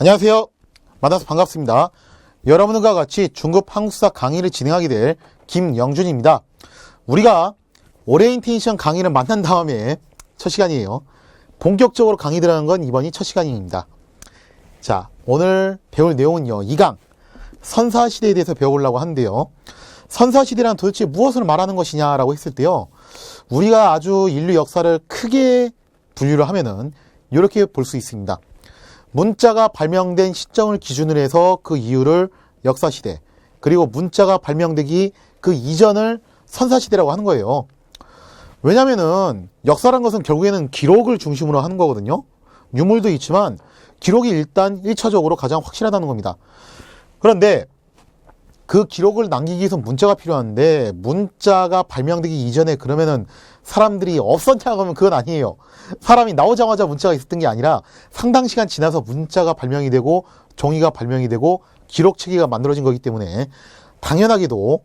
안녕하세요. 만나서 반갑습니다. 여러분과 같이 중급 한국사 강의를 진행하게 될 김영준입니다. 우리가 오리엔테이션 강의를 만난 다음에 첫 시간이에요. 본격적으로 강의 들어가는 건 이번이 첫 시간입니다. 자, 오늘 배울 내용은요, 2강 선사시대에 대해서 배워보려고 하는데요. 선사시대란 도대체 무엇을 말하는 것이냐라고 했을 때요, 우리가 아주 인류 역사를 크게 분류를 하면은 이렇게 볼 수 있습니다. 문자가 발명된 시점을 기준으로 해서 그 이후를 역사시대, 그리고 문자가 발명되기 그 이전을 선사시대라고 하는 거예요. 왜냐면은 역사란 것은 결국에는 기록을 중심으로 하는 거거든요. 유물도 있지만 기록이 일단 1차적으로 가장 확실하다는 겁니다. 그런데 그 기록을 남기기 위해서 문자가 필요한데, 문자가 발명되기 이전에 그러면은 사람들이 없었냐 하면 그건 아니에요. 사람이 나오자마자 문자가 있었던 게 아니라 상당 시간 지나서 문자가 발명이 되고 종이가 발명이 되고 기록 체계가 만들어진 거기 때문에 당연하게도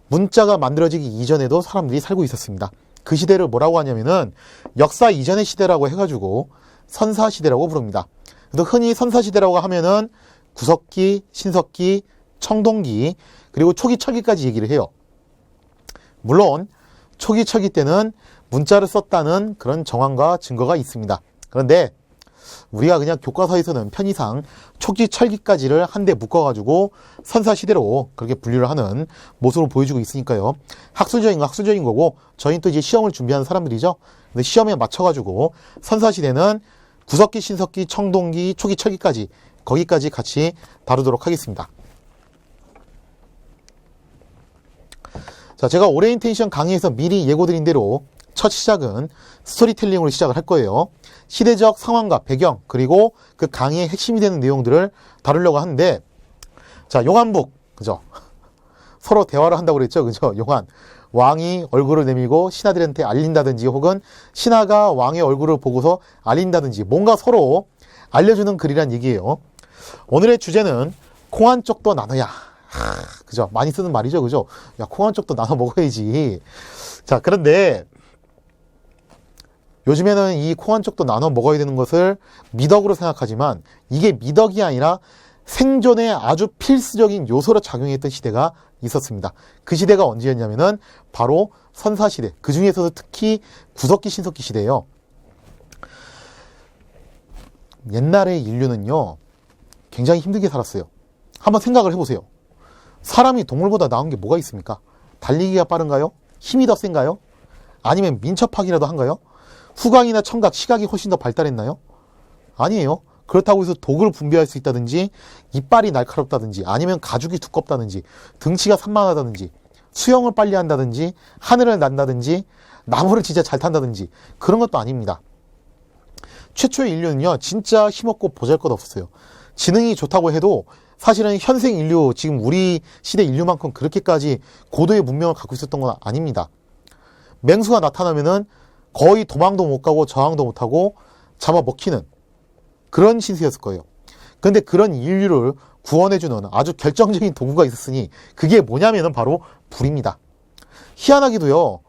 문자가 만들어지기 이전에도 사람들이 살고 있었습니다. 그 시대를 뭐라고 하냐면은 역사 이전의 시대라고 해가지고 선사시대라고 부릅니다. 그래서 흔히 선사시대라고 하면은 구석기, 신석기, 청동기, 그리고 초기 철기까지 얘기를 해요. 물론 초기 철기 때는 문자를 썼다는 그런 정황과 증거가 있습니다. 그런데 우리가 그냥 교과서에서는 편의상 초기 철기까지를 한데 묶어가지고 선사시대로 그렇게 분류를 하는 모습을 보여주고 있으니까요. 학술적인 거 학술적인 거고, 저희는 또 이제 시험을 준비하는 사람들이죠. 근데 시험에 맞춰가지고 선사시대는 구석기, 신석기, 청동기, 초기 철기까지, 거기까지 같이 다루도록 하겠습니다. 자, 제가 오리엔테이션 강의에서 미리 예고드린 대로 첫 시작은 스토리텔링으로 시작을 할 거예요. 시대적 상황과 배경, 그리고 그 강의의 핵심이 되는 내용들을 다루려고 하는데, 자, 용한북, 그죠? 서로 대화를 한다고 그랬죠, 그죠? 용한. 왕이 얼굴을 내밀고 신하들한테 알린다든지, 혹은 신하가 왕의 얼굴을 보고서 알린다든지, 뭔가 서로 알려주는 글이란 얘기예요. 오늘의 주제는 콩 한 쪽도 나눠야. 그죠? 많이 쓰는 말이죠, 그죠? 야, 콩 한 쪽도 나눠 먹어야지. 자, 그런데 요즘에는 이 콩 한 쪽도 나눠 먹어야 되는 것을 미덕으로 생각하지만, 이게 미덕이 아니라 생존에 아주 필수적인 요소로 작용했던 시대가 있었습니다. 그 시대가 언제였냐면은 바로 선사시대, 그 중에서도 특히 구석기, 신석기 시대예요. 옛날의 인류는요, 굉장히 힘들게 살았어요. 한번 생각을 해보세요. 사람이 동물보다 나은 게 뭐가 있습니까? 달리기가 빠른가요? 힘이 더 센가요? 아니면 민첩하기라도 한가요? 후광이나 청각, 시각이 훨씬 더 발달했나요? 아니에요. 그렇다고 해서 독을 분비할 수 있다든지, 이빨이 날카롭다든지, 아니면 가죽이 두껍다든지, 등치가 산만하다든지, 수영을 빨리 한다든지, 하늘을 난다든지, 나무를 진짜 잘 탄다든지, 그런 것도 아닙니다. 최초의 인류는요, 진짜 힘없고 보잘것없었어요. 지능이 좋다고 해도 사실은 현생 인류, 지금 우리 시대 인류만큼 그렇게까지 고도의 문명을 갖고 있었던 건 아닙니다. 맹수가 나타나면은 거의 도망도 못 가고 저항도 못 하고 잡아먹히는 그런 신세였을 거예요. 그런데 그런 인류를 구원해주는 아주 결정적인 도구가 있었으니, 그게 뭐냐면은 바로 불입니다. 희한하게도요,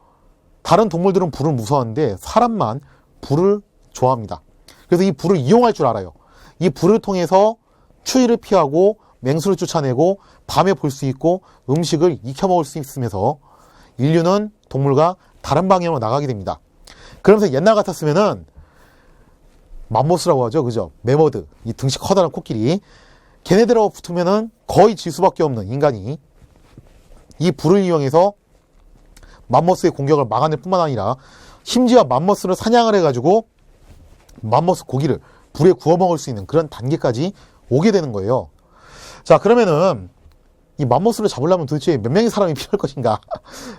다른 동물들은 불을 무서워하는데 사람만 불을 좋아합니다. 그래서 이 불을 이용할 줄 알아요. 이 불을 통해서 추위를 피하고 맹수를 쫓아내고 밤에 볼 수 있고 음식을 익혀 먹을 수 있으면서 인류는 동물과 다른 방향으로 나가게 됩니다. 그러면서 옛날 같았으면은 맘모스라고 하죠, 그죠? 매머드, 이 등치 커다란 코끼리, 걔네들하고 붙으면은 거의 질 수밖에 없는 인간이 이 불을 이용해서 맘모스의 공격을 막아낼 뿐만 아니라 심지어 맘모스를 사냥을 해가지고 맘모스 고기를 불에 구워 먹을 수 있는 그런 단계까지 오게 되는 거예요. 자, 그러면은 이 맘모스를 잡으려면 도대체 몇 명의 사람이 필요할 것인가?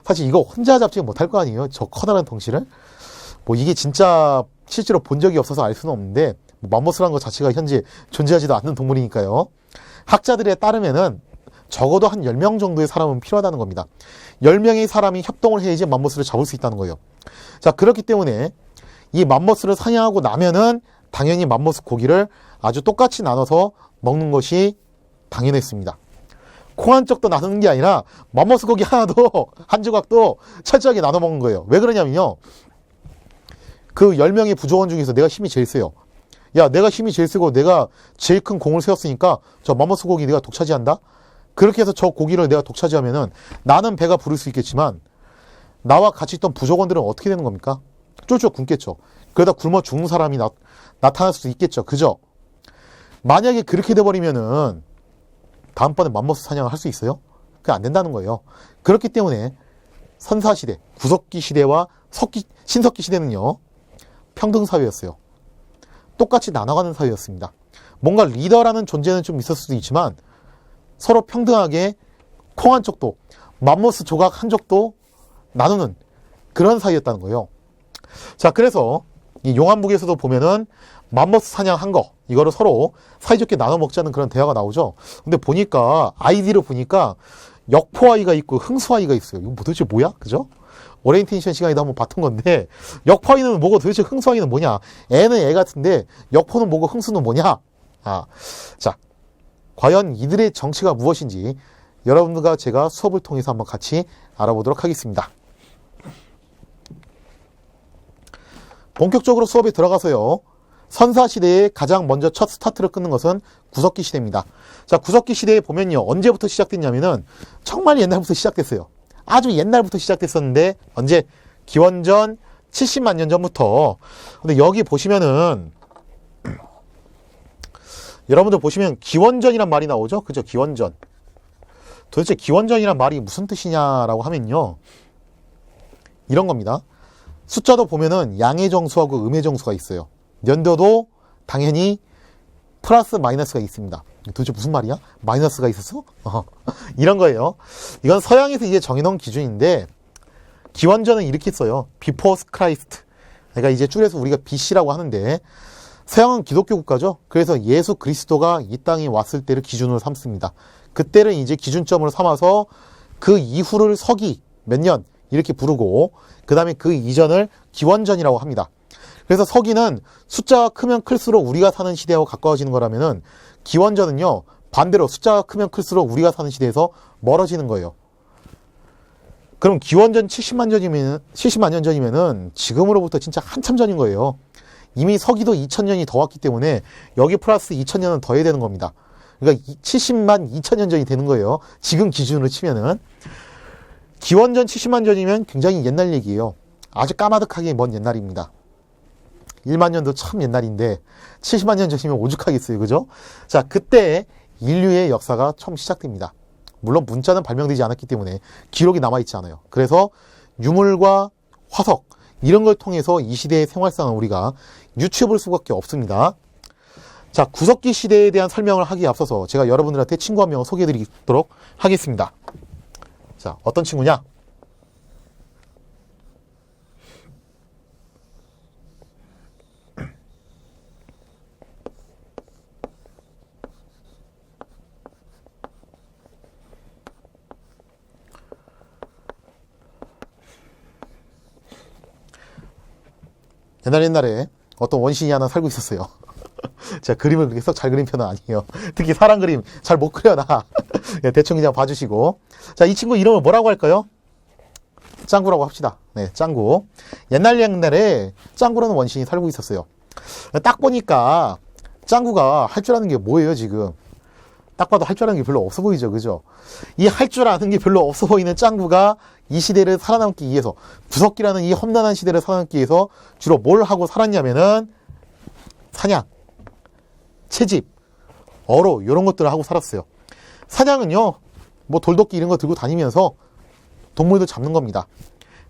사실 이거 혼자 잡지 못할 거 아니에요, 저 커다란 덩치를. 뭐 이게 진짜 실제로 본 적이 없어서 알 수는 없는데, 맘모스라는 것 자체가 현재 존재하지도 않는 동물이니까요. 학자들에 따르면은 적어도 한 10명 정도의 사람은 필요하다는 겁니다. 10명의 사람이 협동을 해야지 맘모스를 잡을 수 있다는 거예요. 자, 그렇기 때문에 이 맘모스를 사냥하고 나면은 당연히 맘모스 고기를 아주 똑같이 나눠서 먹는 것이 당연했습니다. 콩 한 쪽도 나누는 게 아니라 맘모스 고기 하나도, 한 조각도 철저하게 나눠 먹는 거예요. 왜 그러냐면요, 그 10명의 부족원 중에서 내가 힘이 제일 세요. 야, 내가 힘이 제일 세고 내가 제일 큰 공을 세웠으니까 저 맘모스 고기 내가 독차지한다? 그렇게 해서 저 고기를 내가 독차지하면은 나는 배가 부를 수 있겠지만 나와 같이 있던 부족원들은 어떻게 되는 겁니까? 쫄쫄 굶겠죠. 그러다 굶어 죽는 사람이 나타날 수도 있겠죠. 그죠? 만약에 그렇게 돼버리면은 다음번에 맘모스 사냥을 할 수 있어요? 그게 안 된다는 거예요. 그렇기 때문에 선사시대, 구석기 시대와 신석기 시대는요, 평등 사회였어요. 똑같이 나눠가는 사회였습니다. 뭔가 리더라는 존재는 좀 있을 수도 있지만 서로 평등하게 콩 한 쪽도, 맘모스 조각 한 쪽도 나누는 그런 사이였다는 거예요. 자, 그래서 이 용한북에서도 보면은 맘모스 사냥한 거, 이거를 서로 사이좋게 나눠 먹자는 그런 대화가 나오죠. 근데 보니까, 아이디를 보니까 역포아이가 있고 흥수아이가 있어요. 이거 도대체 뭐야? 그죠? 오리엔테이션 시간에도 한번 봤던 건데, 역포아이는 뭐고 도대체 흥수아이는 뭐냐? 애는 애 같은데 역포는 뭐고 흥수는 뭐냐? 자, 과연 이들의 정치가 무엇인지 여러분들과 제가 수업을 통해서 한번 같이 알아보도록 하겠습니다. 본격적으로 수업에 들어가서요, 선사시대에 가장 먼저 첫 스타트를 끊는 것은 구석기 시대입니다. 자, 구석기 시대에 보면요, 언제부터 시작됐냐면은 정말 옛날부터 시작됐어요. 아주 옛날부터 시작됐었는데, 언제? 기원전 70만 년 전부터. 근데 여기 보시면은 여러분들 보시면 기원전이란 말이 나오죠? 그죠? 기원전. 도대체 기원전이란 말이 무슨 뜻이냐라고 하면요, 이런 겁니다. 숫자도 보면은 양의 정수하고 음의 정수가 있어요. 연도도 당연히 플러스 마이너스가 있습니다. 도대체 무슨 말이야? 마이너스가 있었어? 이런 거예요. 이건 서양에서 이제 정해놓은 기준인데, 기원전은 이렇게 써요. Before Christ. 그러니까 이제 줄여서 우리가 BC라고 하는데, 서양은 기독교 국가죠. 그래서 예수 그리스도가 이 땅에 왔을 때를 기준으로 삼습니다. 그때를 이제 기준점으로 삼아서 그 이후를 서기 몇 년 이렇게 부르고, 그 다음에 그 이전을 기원전이라고 합니다. 그래서 서기는 숫자가 크면 클수록 우리가 사는 시대하고 가까워지는 거라면은, 기원전은요, 반대로 숫자가 크면 클수록 우리가 사는 시대에서 멀어지는 거예요. 그럼 기원전 70만 년 전이면은 지금으로부터 진짜 한참 전인 거예요. 이미 서기도 2000년이 더 왔기 때문에 여기 플러스 2000년은 더 해야 되는 겁니다. 그러니까 70만 2000년 전이 되는 거예요. 지금 기준으로 치면은. 기원전 70만 전이면 굉장히 옛날 얘기예요. 아주 까마득하게 먼 옛날입니다. 1만 년도 참 옛날인데 70만 년 전이면 오죽하겠어요. 그죠? 자, 그때 인류의 역사가 처음 시작됩니다. 물론 문자는 발명되지 않았기 때문에 기록이 남아있지 않아요. 그래서 유물과 화석 이런 걸 통해서 이 시대의 생활상을 우리가 유추해 볼 수밖에 없습니다. 자, 구석기 시대에 대한 설명을 하기에 앞서서 제가 여러분들한테 친구 한 명을 소개해 드리도록 하겠습니다. 자, 어떤 친구냐? 옛날에 어떤 원신이 하나 살고 있었어요. 제가 그림을 그렇게 썩 잘 그린 편은 아니에요. 특히 사람 그림 잘 못 그려놔. 대충 그냥 봐주시고. 자, 이 친구 이름을 뭐라고 할까요? 짱구라고 합시다. 네, 짱구. 옛날에 짱구라는 원신이 살고 있었어요. 딱 보니까 짱구가 할 줄 아는 게 뭐예요, 지금? 딱 봐도 할 줄 아는 게 별로 없어 보이죠, 그죠? 이 할 줄 아는 게 별로 없어 보이는 짱구가 이 시대를 살아남기 위해서, 구석기라는 이 험난한 시대를 살아남기 위해서 주로 뭘 하고 살았냐면은 사냥, 채집, 어로 이런 것들을 하고 살았어요. 사냥은요, 뭐 돌도끼 이런 거 들고 다니면서 동물도 잡는 겁니다.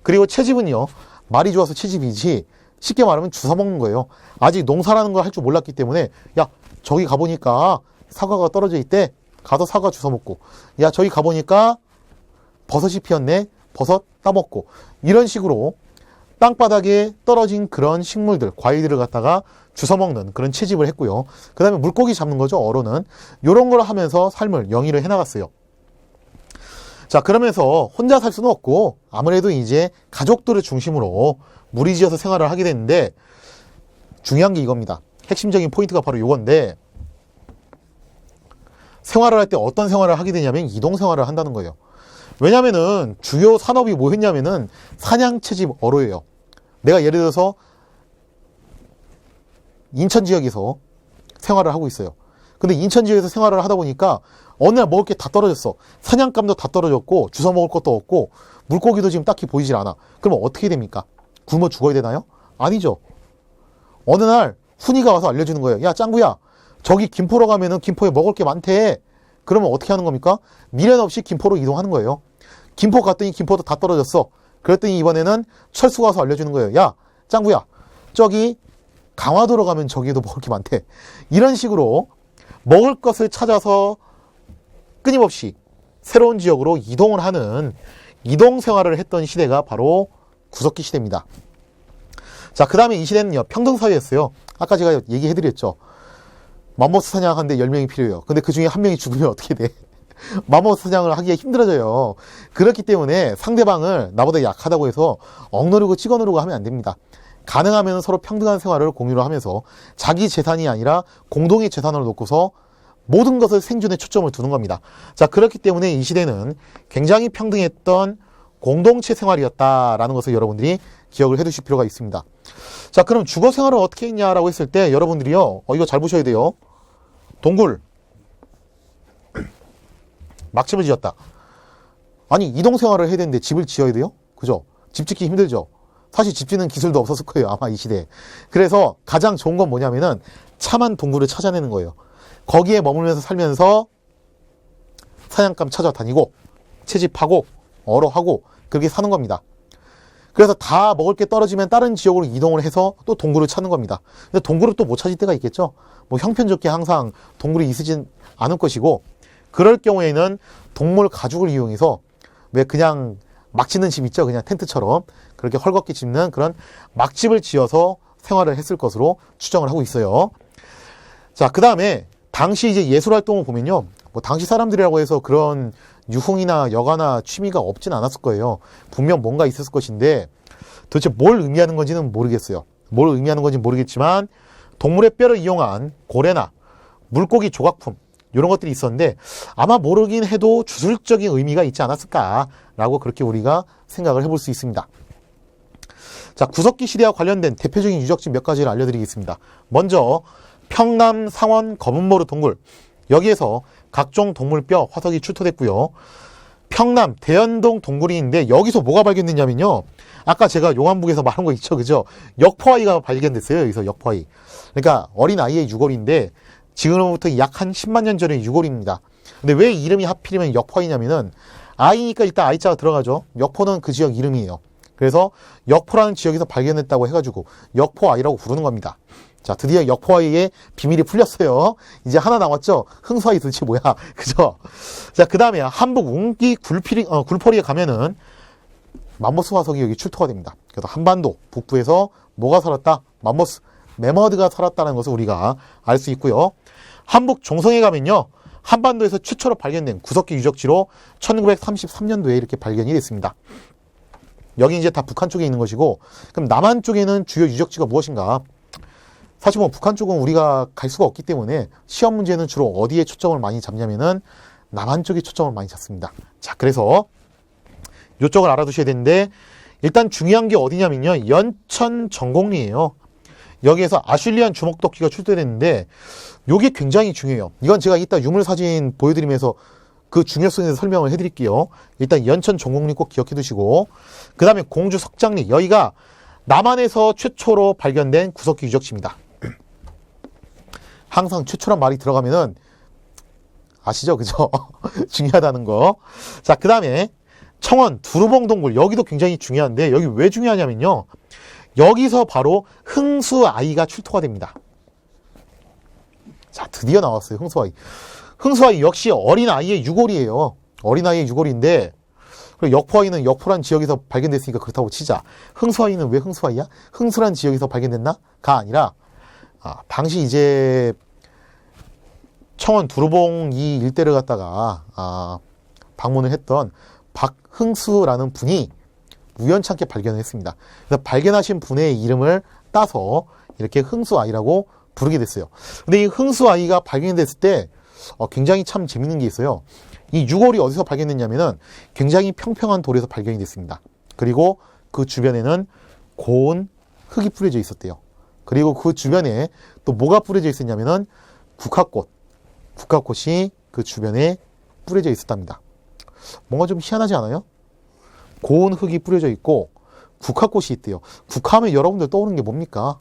그리고 채집은요, 말이 좋아서 채집이지 쉽게 말하면 주워 먹는 거예요. 아직 농사라는 걸 할 줄 몰랐기 때문에, 야, 저기 가보니까 사과가 떨어져 있대. 가서 사과 주워 먹고, 야, 저기 가보니까 버섯이 피었네. 버섯 따먹고, 이런 식으로 땅바닥에 떨어진 그런 식물들, 과일들을 갖다가 주워 먹는 그런 채집을 했고요. 그 다음에 물고기 잡는 거죠, 어로는. 이런 걸 하면서 삶을 영위를 해나갔어요. 자, 그러면서 혼자 살 수는 없고 아무래도 이제 가족들을 중심으로 무리지어서 생활을 하게 됐는데, 중요한 게 이겁니다. 핵심적인 포인트가 바로 이건데, 생활을 할 때 어떤 생활을 하게 되냐면 이동 생활을 한다는 거예요. 왜냐면은 주요 산업이 뭐였냐면은 사냥, 채집, 어로예요. 내가 예를 들어서 인천 지역에서 생활을 하고 있어요. 근데 인천 지역에서 생활을 하다 보니까 어느 날 먹을 게 다 떨어졌어. 사냥감도 다 떨어졌고 주워 먹을 것도 없고 물고기도 지금 딱히 보이질 않아. 그러면 어떻게 됩니까? 굶어 죽어야 되나요? 아니죠. 어느 날 훈이가 와서 알려주는 거예요. 야, 짱구야, 저기 김포로 가면은 김포에 먹을 게 많대. 그러면 어떻게 하는 겁니까? 미련 없이 김포로 이동하는 거예요. 김포 갔더니 김포도 다 떨어졌어. 그랬더니 이번에는 철수가 와서 알려주는 거예요. 야, 짱구야, 저기 강화도로 가면 저기에도 먹을 게 많대. 이런 식으로 먹을 것을 찾아서 끊임없이 새로운 지역으로 이동을 하는 이동 생활을 했던 시대가 바로 구석기 시대입니다. 자, 그 다음에 이 시대는요, 평등사회였어요. 아까 제가 얘기해드렸죠. 맘모스 사냥하는데 10명이 필요해요. 근데 그 중에 한 명이 죽으면 어떻게 돼? 맘모스 사냥을 하기가 힘들어져요. 그렇기 때문에 상대방을 나보다 약하다고 해서 억누르고 찍어누르고 하면 안 됩니다. 가능하면 서로 평등한 생활을 공유를 하면서 자기 재산이 아니라 공동의 재산을 놓고서 모든 것을 생존에 초점을 두는 겁니다. 자, 그렇기 때문에 이 시대는 굉장히 평등했던 공동체 생활이었다라는 것을 여러분들이 기억을 해 두실 필요가 있습니다. 자, 그럼 주거 생활을 어떻게 했냐라고 했을 때 여러분들이요, 이거 잘 보셔야 돼요. 동굴, 막집을 지었다. 아니, 이동 생활을 해야 되는데 집을 지어야 돼요? 그죠? 집 짓기 힘들죠? 사실 집 짓는 기술도 없었을 거예요, 아마 이 시대에. 그래서 가장 좋은 건 뭐냐면은 참한 동굴을 찾아내는 거예요. 거기에 머물면서 살면서 사냥감 찾아다니고 채집하고 어로하고 그렇게 사는 겁니다. 그래서 다 먹을 게 떨어지면 다른 지역으로 이동을 해서 또 동굴을 찾는 겁니다. 근데 동굴을 또 못 찾을 때가 있겠죠. 뭐 형편좋게 항상 동굴이 있으진 않을 것이고, 그럴 경우에는 동물 가죽을 이용해서 왜 그냥 막 짓는 집 있죠, 그냥 텐트처럼 그렇게 헐겁게 짓는 그런 막집을 지어서 생활을 했을 것으로 추정을 하고 있어요. 자, 그 다음에 당시 이제 예술 활동을 보면요, 뭐 당시 사람들이라고 해서 그런 유흥이나 여가나 취미가 없진 않았을 거예요. 분명 뭔가 있었을 것인데 도대체 뭘 의미하는 건지는 모르겠어요. 뭘 의미하는 건지 모르겠지만 동물의 뼈를 이용한 고래나 물고기 조각품 이런 것들이 있었는데 아마 모르긴 해도 주술적인 의미가 있지 않았을까라고 그렇게 우리가 생각을 해볼 수 있습니다. 자, 구석기 시대와 관련된 대표적인 유적지 몇 가지를 알려드리겠습니다. 먼저 평남 상원 검은모루 동굴, 여기에서 각종 동물뼈 화석이 출토됐고요. 평남 대연동 동굴이 있는데 여기서 뭐가 발견됐냐면요, 아까 제가 용안북에서 말한 거 있죠, 그죠? 역포아이가 발견됐어요. 여기서 역포아이. 그러니까 어린 아이의 유골인데 지금으로부터 약 한 10만 년 전의 유골입니다. 근데 왜 이름이 하필이면 역포아이냐면은 아이니까 일단 아이자가 들어가죠. 역포는 그 지역 이름이에요. 그래서 역포라는 지역에서 발견했다고 해가지고 역포아이라고 부르는 겁니다. 자, 드디어 역포아이의 비밀이 풀렸어요. 이제 하나 남았죠? 흥수아이 도대체 뭐야? 그죠? 자, 그 다음에 한북 웅기 굴포리에 가면은 맘모스 화석이 여기 출토가 됩니다. 그래서 한반도 북부에서 뭐가 살았다? 맘모스, 매머드가 살았다는 것을 우리가 알 수 있고요. 한북 종성에 가면요, 한반도에서 최초로 발견된 구석기 유적지로 1933년도에 이렇게 발견이 됐습니다. 여기 이제 다 북한 쪽에 있는 것이고, 그럼 남한 쪽에는 주요 유적지가 무엇인가? 사실 뭐 북한 쪽은 우리가 갈 수가 없기 때문에 시험 문제는 주로 어디에 초점을 많이 잡냐면은 남한 쪽에 초점을 많이 잡습니다. 자, 그래서 이쪽을 알아두셔야 되는데, 일단 중요한 게 어디냐면요, 연천 전곡리예요. 여기에서 아슐리안 주먹도끼가 출토됐는데 이게 굉장히 중요해요. 이건 제가 이따 유물 사진 보여드리면서 그 중요성에 대해서 설명을 해드릴게요. 일단 연천 전곡리 꼭 기억해 두시고, 그 다음에 공주 석장리, 여기가 남한에서 최초로 발견된 구석기 유적지입니다. 항상 최초란 말이 들어가면은 아시죠, 그죠? 중요하다는 거. 자, 그 다음에 청원 두루봉 동굴, 여기도 굉장히 중요한데 여기 왜 중요하냐면요, 여기서 바로 흥수아이가 출토가 됩니다. 자, 드디어 나왔어요, 흥수아이. 흥수아이 역시 어린아이의 유골이에요. 어린아이의 유골인데, 그리고 역포아이는 역포란 지역에서 발견됐으니까 그렇다고 치자. 흥수아이는 왜 흥수아이야? 흥수란 지역에서 발견됐나? 가 아니라, 당시 이제 청원 두루봉 이 일대를 갖다가 방문을 했던 박흥수라는 분이 우연찮게 발견을 했습니다. 그래서 발견하신 분의 이름을 따서 이렇게 흥수아이라고 부르게 됐어요. 근데 이 흥수아이가 발견됐을 때 굉장히 참 재밌는 게 있어요. 이 유골이 어디서 발견됐냐면은 굉장히 평평한 돌에서 발견이 됐습니다. 그리고 그 주변에는 고운 흙이 뿌려져 있었대요. 그리고 그 주변에 또 뭐가 뿌려져 있었냐면은 국화꽃이 그 주변에 뿌려져 있었답니다. 뭔가 좀 희한하지 않아요? 고운 흙이 뿌려져 있고 국화꽃이 있대요. 국화하면 여러분들 떠오르는 게 뭡니까?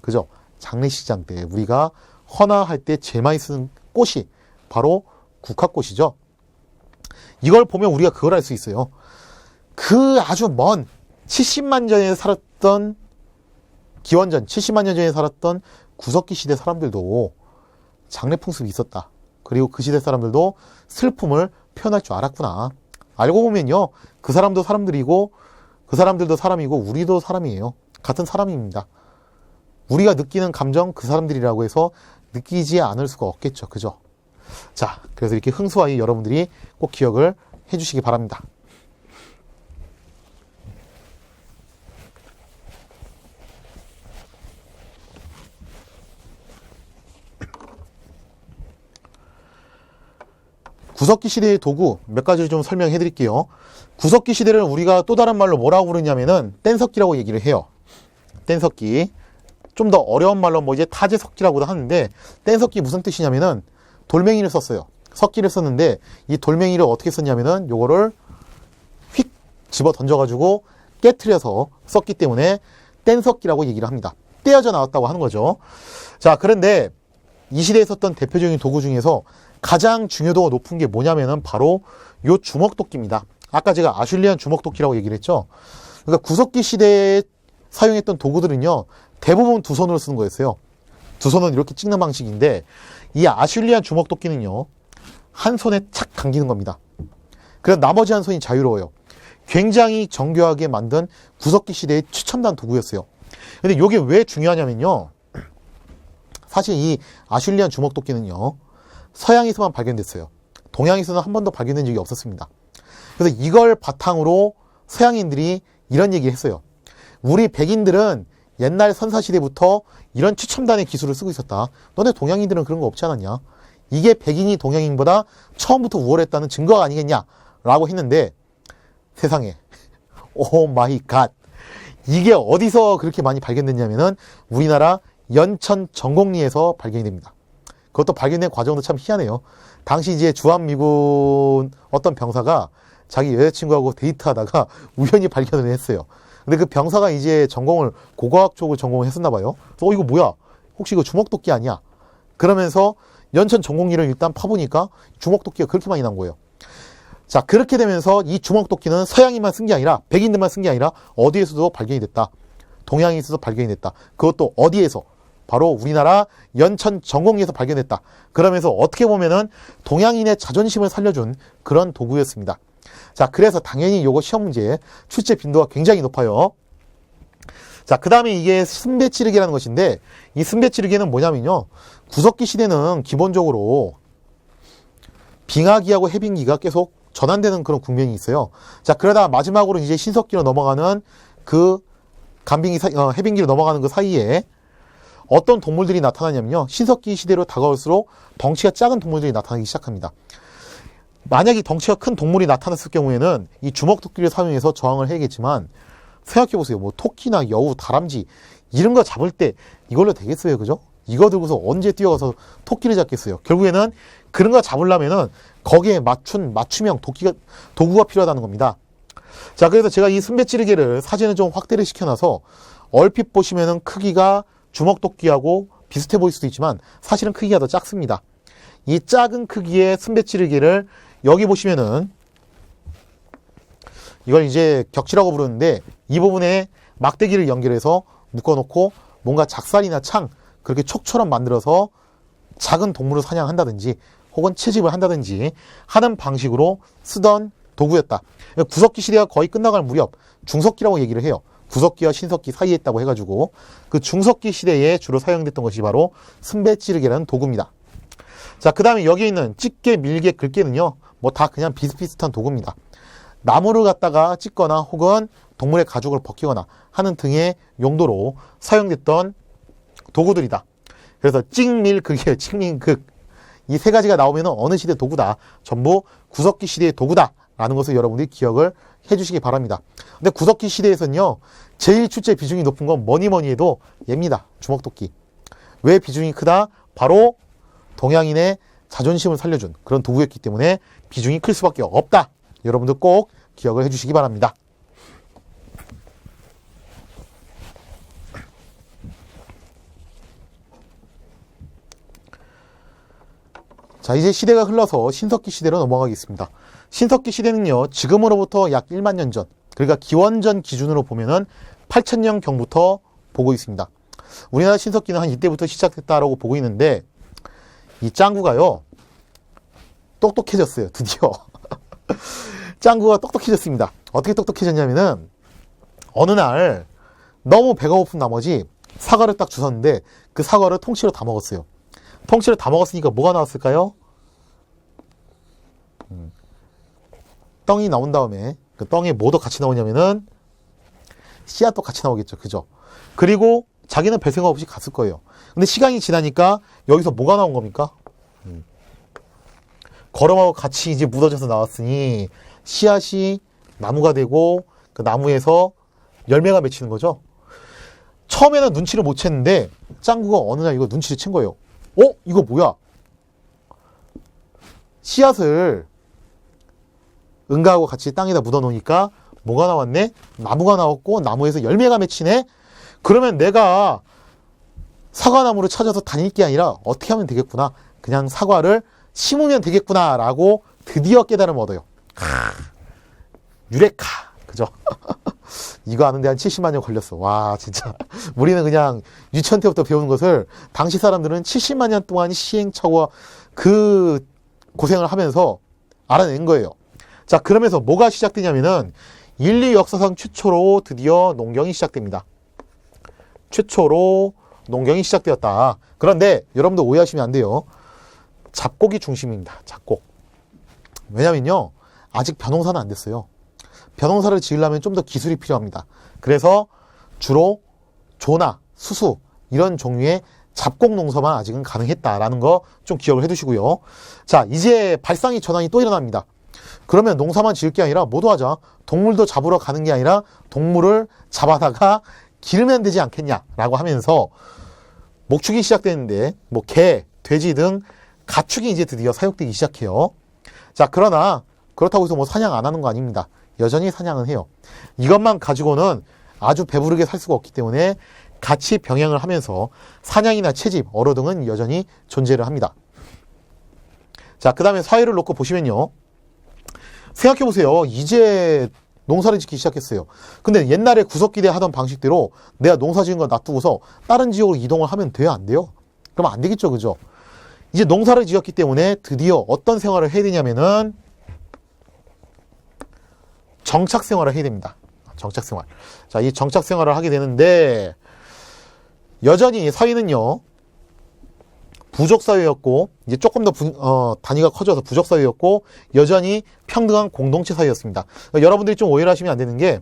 그죠? 장례식장 때 우리가 헌화할 때 제일 많이 쓰는 꽃이 바로 국화꽃이죠. 이걸 보면 우리가 그걸 알 수 있어요. 그 아주 먼 70만 전에 살았던 기원전 70만 년 전에 살았던 구석기 시대 사람들도 장례 풍습이 있었다. 그리고 그 시대 사람들도 슬픔을 표현할 줄 알았구나. 알고 보면요, 그 사람도 사람들이고 그 사람들도 사람이고 우리도 사람이에요. 같은 사람입니다. 우리가 느끼는 감정 그 사람들이라고 해서 느끼지 않을 수가 없겠죠. 그죠? 자, 그래서 이렇게 흥수아이 여러분들이 꼭 기억을 해주시기 바랍니다. 구석기 시대의 도구 몇 가지를 좀 설명해 드릴게요. 구석기 시대를 우리가 또 다른 말로 뭐라고 부르냐면은 뗀석기라고 얘기를 해요. 뗀석기. 좀 더 어려운 말로 뭐 이제 타제석기라고도 하는데, 뗀석기 무슨 뜻이냐면은 돌멩이를 썼어요. 석기를 썼는데 이 돌멩이를 어떻게 썼냐면은 요거를 휙 집어 던져가지고 깨트려서 썼기 때문에 뗀석기라고 얘기를 합니다. 떼어져 나왔다고 하는 거죠. 자, 그런데 이 시대에 썼던 대표적인 도구 중에서 가장 중요도가 높은 게 뭐냐면은 바로 요 주먹도끼입니다. 아까 제가 아슐리안 주먹도끼라고 얘기를 했죠. 그러니까 구석기 시대에 사용했던 도구들은요, 대부분 두 손으로 쓰는 거였어요. 두 손은 이렇게 찍는 방식인데, 이 아슐리안 주먹도끼는요, 한 손에 착 감기는 겁니다. 그래서 나머지 한 손이 자유로워요. 굉장히 정교하게 만든 구석기 시대의 최첨단 도구였어요. 근데 이게 왜 중요하냐면요, 사실 이 아슐리안 주먹도끼는요, 서양에서만 발견됐어요. 동양에서는 한 번도 발견된 적이 없었습니다. 그래서 이걸 바탕으로 서양인들이 이런 얘기를 했어요. 우리 백인들은 옛날 선사시대부터 이런 최첨단의 기술을 쓰고 있었다. 너네 동양인들은 그런 거 없지 않았냐? 이게 백인이 동양인보다 처음부터 우월했다는 증거가 아니겠냐? 라고 했는데, 세상에, 오 마이 갓, 이게 어디서 그렇게 많이 발견됐냐면은 우리나라 연천 전곡리에서 발견이 됩니다. 그것도 발견된 과정도 참 희한해요. 당시 이제 주한미군 어떤 병사가 자기 여자친구하고 데이트하다가 우연히 발견을 했어요. 근데 그 병사가 이제 전공을 고고학 쪽을 전공을 했었나 봐요. 그래서 이거 뭐야? 혹시 이거 주먹도끼 아니야? 그러면서 연천 전곡리를 일단 파보니까 주먹도끼가 그렇게 많이 난 거예요. 자, 그렇게 되면서 이 주먹도끼는 서양인만 쓴 게 아니라 백인들만 쓴 게 아니라 어디에서도 발견이 됐다. 동양에서도 발견이 됐다. 그것도 어디에서? 바로 우리나라 연천 전곡리에서 발견했다. 그러면서 어떻게 보면은 동양인의 자존심을 살려준 그런 도구였습니다. 자, 그래서 당연히 요거 시험 문제 출제 빈도가 굉장히 높아요. 자, 그 다음에 이게 승배찌르기라는 것인데, 이 승배찌르기는 뭐냐면요, 구석기 시대는 기본적으로 빙하기하고 해빙기가 계속 전환되는 그런 국면이 있어요. 자, 그러다 마지막으로 이제 신석기로 넘어가는 그 해빙기로 넘어가는 그 사이에 어떤 동물들이 나타나냐면요, 신석기 시대로 다가올수록 덩치가 작은 동물들이 나타나기 시작합니다. 만약에 덩치가 큰 동물이 나타났을 경우에는 이 주먹도끼를 사용해서 저항을 해야겠지만, 생각해보세요. 뭐 토끼나 여우, 다람쥐 이런 거 잡을 때 이걸로 되겠어요, 그죠? 이거 들고서 언제 뛰어가서 토끼를 잡겠어요? 결국에는 그런 거 잡으려면은 거기에 맞춘 맞춤형 도구가 필요하다는 겁니다. 자, 그래서 제가 이 승배찌르기를 사진을 좀 확대를 시켜놔서 얼핏 보시면은 크기가 주먹도끼하고 비슷해 보일 수도 있지만 사실은 크기가 더 작습니다. 이 작은 크기의 승배찌르기를 여기 보시면은 이걸 이제 격치라고 부르는데, 이 부분에 막대기를 연결해서 묶어놓고 뭔가 작살이나 창, 그렇게 촉처럼 만들어서 작은 동물을 사냥한다든지 혹은 채집을 한다든지 하는 방식으로 쓰던 도구였다. 구석기 시대가 거의 끝나갈 무렵 중석기라고 얘기를 해요. 구석기와 신석기 사이에 있다고 해가지고 그 중석기 시대에 주로 사용됐던 것이 바로 승배찌르기라는 도구입니다. 자, 그 다음에 여기 있는 찢개, 밀개, 긁개는요, 뭐 다 그냥 비슷비슷한 도구입니다. 나무를 갖다가 찢거나 혹은 동물의 가죽을 벗기거나 하는 등의 용도로 사용됐던 도구들이다. 그래서 찍밀, 긁이에요. 찍밀, 긁. 이 세 가지가 나오면 어느 시대 도구다. 전부 구석기 시대의 도구다 라는 것을 여러분들이 기억을 해주시기 바랍니다. 근데 구석기 시대에서는요, 제일 출제 비중이 높은 건 뭐니 해도 얘입니다. 주먹도끼. 왜 비중이 크다? 바로 동양인의 자존심을 살려준 그런 도구였기 때문에 비중이 클 수밖에 없다. 여러분들 꼭 기억을 해주시기 바랍니다. 자, 이제 시대가 흘러서 신석기 시대로 넘어가겠습니다. 신석기 시대는요, 지금으로부터 약 1만 년 전, 그러니까 기원전 기준으로 보면은 8000년 경부터 보고 있습니다. 우리나라 신석기는 한 이때부터 시작됐다라고 보고 있는데, 이 짱구가요, 똑똑해졌어요, 드디어. 짱구가 똑똑해졌습니다. 어떻게 똑똑해졌냐면은, 어느 날, 너무 배가 고픈 나머지 사과를 딱 주웠는데, 그 사과를 통째로 다 먹었어요. 통째로 다 먹었으니까 뭐가 나왔을까요? 떡이 나온 다음에 그 떡에 뭐도 같이 나오냐면은 씨앗도 같이 나오겠죠. 그죠? 그리고 자기는 별 생각 없이 갔을 거예요. 근데 시간이 지나니까 여기서 뭐가 나온 겁니까? 거름하고 같이 이제 묻어져서 나왔으니 씨앗이 나무가 되고 그 나무에서 열매가 맺히는 거죠. 처음에는 눈치를 못 챘는데 짱구가 어느 날 이거 눈치를 챈 거예요. 이거 뭐야? 씨앗을 은가하고 같이 땅에다 묻어 놓으니까 뭐가 나왔네? 나무가 나왔고 나무에서 열매가 맺히네? 그러면 내가 사과나무를 찾아서 다닐 게 아니라 어떻게 하면 되겠구나. 그냥 사과를 심으면 되겠구나 라고 드디어 깨달음을 얻어요. 유레카. 그죠? 이거 아는데 한 70만 년 걸렸어. 와, 진짜. 우리는 그냥 유치원 때부터 배우는 것을 당시 사람들은 70만 년 동안 시행착오와 그 고생을 하면서 알아낸 거예요. 자, 그러면서 뭐가 시작되냐면은 인류 역사상 최초로 드디어 농경이 시작됩니다. 최초로 농경이 시작되었다. 그런데 여러분들 오해하시면 안 돼요. 잡곡이 중심입니다. 잡곡. 왜냐면요, 아직 벼농사는 안 됐어요. 벼농사를 지으려면 좀 더 기술이 필요합니다. 그래서 주로 조나 수수 이런 종류의 잡곡 농사만 아직은 가능했다라는 거 좀 기억을 해두시고요. 자, 이제 발상의 전환이 또 일어납니다. 그러면 농사만 지을 게 아니라 뭐도 하자. 동물도 잡으러 가는 게 아니라 동물을 잡아다가 기르면 되지 않겠냐라고 하면서 목축이 시작되는데 뭐 개, 돼지 등 가축이 이제 드디어 사육되기 시작해요. 자, 그러나 그렇다고 해서 뭐 사냥 안 하는 거 아닙니다. 여전히 사냥은 해요. 이것만 가지고는 아주 배부르게 살 수가 없기 때문에 같이 병행을 하면서 사냥이나 채집, 어로 등은 여전히 존재를 합니다. 자, 그 다음에 사회를 놓고 보시면요. 생각해보세요. 이제 농사를 짓기 시작했어요. 근데 옛날에 구석기대 하던 방식대로 내가 농사 지은 거 놔두고서 다른 지역으로 이동을 하면 돼요? 안 돼요? 그러면 안 되겠죠. 그죠? 이제 농사를 지었기 때문에 드디어 어떤 생활을 해야 되냐면은 정착 생활을 해야 됩니다. 정착 생활. 자, 이 정착 생활을 하게 되는데 여전히 사회는요, 부족사회였고, 이제 조금 더 단위가 커져서 부족사회였고, 여전히 평등한 공동체 사회였습니다. 그러니까 여러분들이 좀 오해를 하시면 안 되는 게,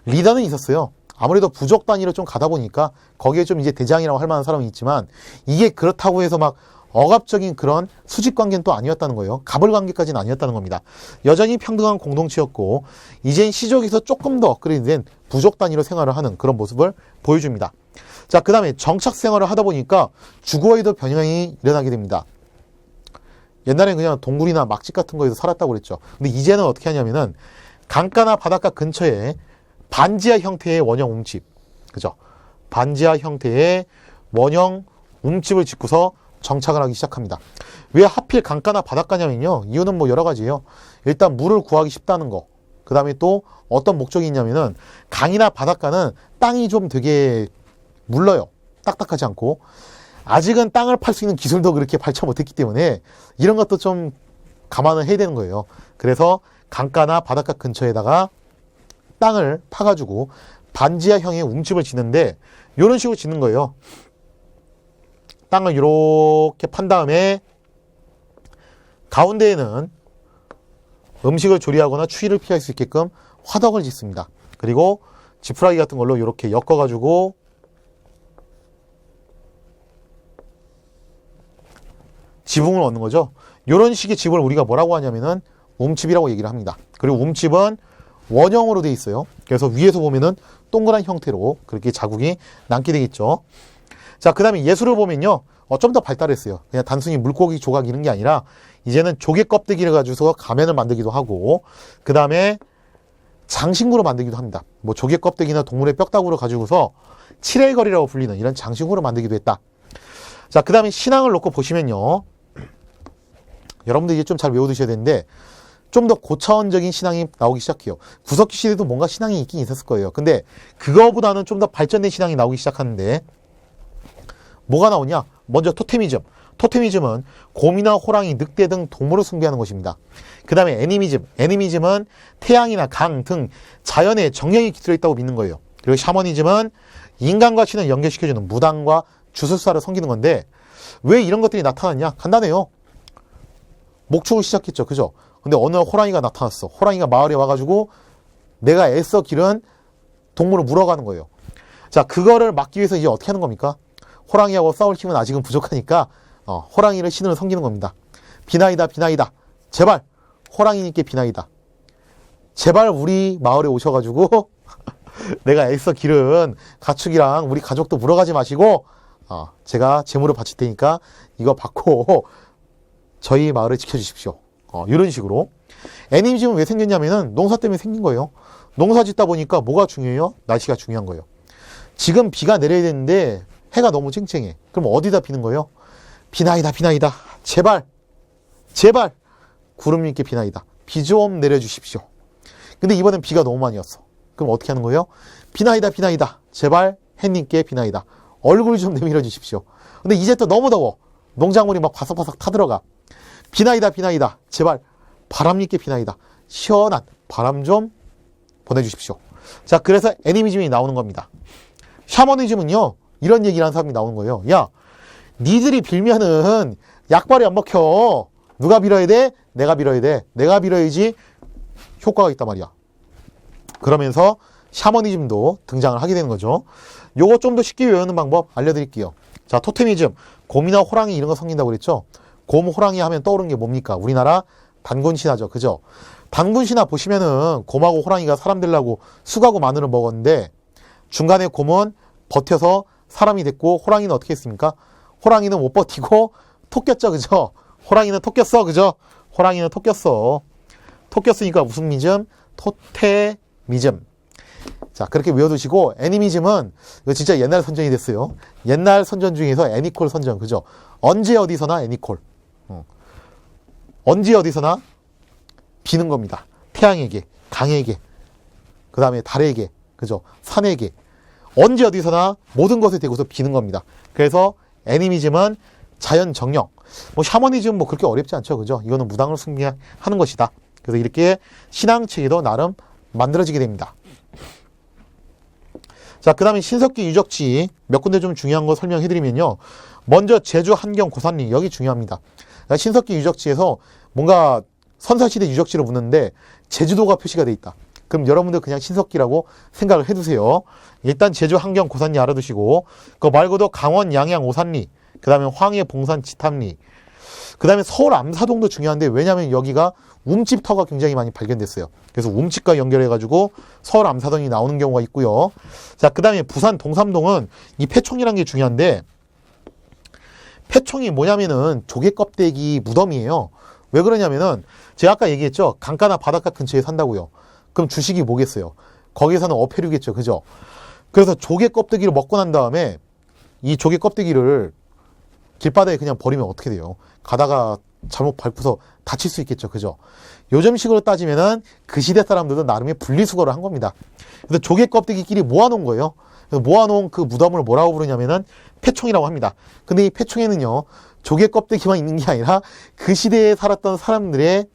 리더는 있었어요. 아무래도 부족 단위로 좀 가다 보니까, 거기에 좀 이제 대장이라고 할 만한 사람이 있지만, 이게 그렇다고 해서 막 억압적인 그런 수직 관계는 또 아니었다는 거예요. 갑을 관계까지는 아니었다는 겁니다. 여전히 평등한 공동체였고, 이젠 시족에서 조금 더 업그레이드된 부족 단위로 생활을 하는 그런 모습을 보여줍니다. 자, 그 다음에 정착 생활을 하다 보니까 주거에도 변형이 일어나게 됩니다. 옛날엔 그냥 동굴이나 막집 같은 거에서 살았다고 그랬죠. 근데 이제는 어떻게 하냐면은 강가나 바닷가 근처에 반지하 형태의 원형 웅집, 그죠? 반지하 형태의 원형 웅집을 짓고서 정착을 하기 시작합니다. 왜 하필 강가나 바닷가냐면요, 이유는 뭐 여러 가지예요. 일단 물을 구하기 쉽다는 거. 그 다음에 또 어떤 목적이 있냐면은 강이나 바닷가는 땅이 좀 되게 물러요. 딱딱하지 않고. 아직은 땅을 팔 수 있는 기술도 그렇게 발전 못했기 때문에 이런 것도 좀 감안을 해야 되는 거예요. 그래서 강가나 바닷가 근처에다가 땅을 파가지고 반지하형의 웅집을 짓는데 이런 식으로 짓는 거예요. 땅을 이렇게 판 다음에 가운데에는 음식을 조리하거나 추위를 피할 수 있게끔 화덕을 짓습니다. 그리고 지푸라기 같은 걸로 이렇게 엮어가지고 지붕을 얻는 거죠. 이런 식의 집을 우리가 뭐라고 하냐면은 움칩이라고 얘기를 합니다. 그리고 움칩은 원형으로 되어 있어요. 그래서 위에서 보면은 동그란 형태로 그렇게 자국이 남게 되겠죠. 자, 그 다음에 예술을 보면요. 좀 더 발달했어요. 그냥 단순히 물고기 조각 이런 게 아니라 이제는 조개 껍데기를 가지고서 가면을 만들기도 하고, 그 다음에 장식물을 만들기도 합니다. 뭐 조개 껍데기나 동물의 뼈다구를 가지고서 칠해거리라고 불리는 이런 장식물을 만들기도 했다. 자, 그 다음에 신앙을 놓고 보시면요. 여러분들 이제 좀 잘 외워두셔야 되는데, 좀 더 고차원적인 신앙이 나오기 시작해요. 구석기 시대도 뭔가 신앙이 있긴 있었을 거예요. 근데 그거보다는 좀 더 발전된 신앙이 나오기 시작하는데, 뭐가 나오냐? 먼저 토테미즘. 토테미즘은 곰이나 호랑이, 늑대 등 동물을 숭배하는 것입니다. 그 다음에 애니미즘. 애니미즘은 태양이나 강 등 자연의 정령이 깃들어 있다고 믿는 거예요. 그리고 샤머니즘은 인간과 신을 연결시켜주는 무당과 주술사를 섬기는 건데, 왜 이런 것들이 나타났냐? 간단해요. 목축을 시작했죠. 그죠? 근데 어느 호랑이가 나타났어. 호랑이가 마을에 와가지고 내가 애써 기른 동물을 물어가는 거예요. 자, 그거를 막기 위해서 이제 어떻게 하는 겁니까? 호랑이하고 싸울 힘은 아직은 부족하니까 호랑이를 신으로 섬기는 겁니다. 비나이다, 비나이다. 제발 호랑이님께 비나이다. 제발 우리 마을에 오셔가지고 내가 애써 기른 가축이랑 우리 가족도 물어가지 마시고 제가 재물을 바칠 테니까 이거 받고 저희 마을을 지켜주십시오. 이런 식으로. 애니미즘은 왜 생겼냐면은 농사 때문에 생긴 거예요. 농사 짓다 보니까 뭐가 중요해요? 날씨가 중요한 거예요. 지금 비가 내려야 되는데 해가 너무 쨍쨍해. 그럼 어디다 비는 거예요? 비나이다, 비나이다. 제발, 제발 구름님께 비나이다. 비 좀 내려주십시오. 근데 이번엔 비가 너무 많이 왔어. 그럼 어떻게 하는 거예요? 비나이다, 비나이다. 제발 햇님께 비나이다. 얼굴 좀 내밀어 주십시오. 근데 이제 또 너무 더워. 농작물이 막 바삭바삭 타들어가. 비나이다, 비나이다. 제발 바람님께 비나이다. 시원한 바람 좀 보내주십시오. 자, 그래서 애니미즘이 나오는 겁니다. 샤머니즘은요, 이런 얘기를 하는 사람이 나오는 거예요. 야, 니들이 빌면은 약발이 안 먹혀. 누가 빌어야 돼? 내가 빌어야 돼. 내가 빌어야지 효과가 있단 말이야. 그러면서 샤머니즘도 등장을 하게 되는 거죠. 요거 좀 더 쉽게 외우는 방법 알려드릴게요. 자, 토테미즘. 곰이나 호랑이 이런 거 섬긴다고 그랬죠. 곰, 호랑이 하면 떠오르는 게 뭡니까? 우리나라 단군신화죠. 그죠? 단군신화 보시면은 곰하고 호랑이가 사람 되려고 쑥하고 마늘을 먹었는데, 중간에 곰은 버텨서 사람이 됐고, 호랑이는 어떻게 했습니까? 호랑이는 못 버티고 토 꼈죠. 그죠? 호랑이는 토 꼈어. 그죠? 호랑이는 토 꼈어. 토 꼈으니까 무슨 미즘? 토테미즘. 자, 그렇게 외워두시고, 애니미즘은 이거 진짜 옛날 선전이 됐어요. 옛날 선전 중에서 애니콜 선전. 그죠? 언제 어디서나 애니콜. 언제 어디서나 비는 겁니다. 태양에게, 강에게, 그 다음에 달에게, 그죠? 산에게. 언제 어디서나 모든 것에 대고서 비는 겁니다. 그래서 애니미즘은 자연 정령. 뭐 샤머니즘 뭐 그렇게 어렵지 않죠. 그죠? 이거는 무당을 숭배하는 것이다. 그래서 이렇게 신앙체계도 나름 만들어지게 됩니다. 자, 그 다음에 신석기 유적지 몇 군데 좀 중요한 거 설명해드리면요. 먼저 제주 한경 고산리, 여기 중요합니다. 신석기 유적지에서 뭔가 선사시대 유적지로 묻는데 제주도가 표시가 돼 있다. 그럼 여러분들 그냥 신석기라고 생각을 해두세요. 일단 제주 한경 고산리 알아두시고, 그거 말고도 강원 양양 오산리, 그 다음에 황해 봉산 지탐리, 그 다음에 서울 암사동도 중요한데, 왜냐하면 여기가 움집터가 굉장히 많이 발견됐어요. 그래서 움집과 연결해가지고 서울 암사동이 나오는 경우가 있고요. 자, 그 다음에 부산 동삼동은 이 패총이라는 게 중요한데, 패총이 뭐냐면은 조개 껍데기 무덤이에요. 왜 그러냐면은 제가 아까 얘기했죠. 강가나 바닷가 근처에 산다고요. 그럼 주식이 뭐겠어요? 거기에서는 어패류겠죠. 그죠? 그래서 조개 껍데기를 먹고 난 다음에 이 조개 껍데기를 길바닥에 그냥 버리면 어떻게 돼요? 가다가 잘못 밟고서 다칠 수 있겠죠. 그죠? 요즘식으로 따지면은 그 시대 사람들도 나름의 분리수거를 한 겁니다. 그래서 조개 껍데기끼리 모아놓은 거예요. 그래서 모아놓은 그 무덤을 뭐라고 부르냐면은 패총이라고 합니다. 근데 이 패총에는요, 조개 껍데기만 있는 게 아니라 그 시대에 살았던 사람들의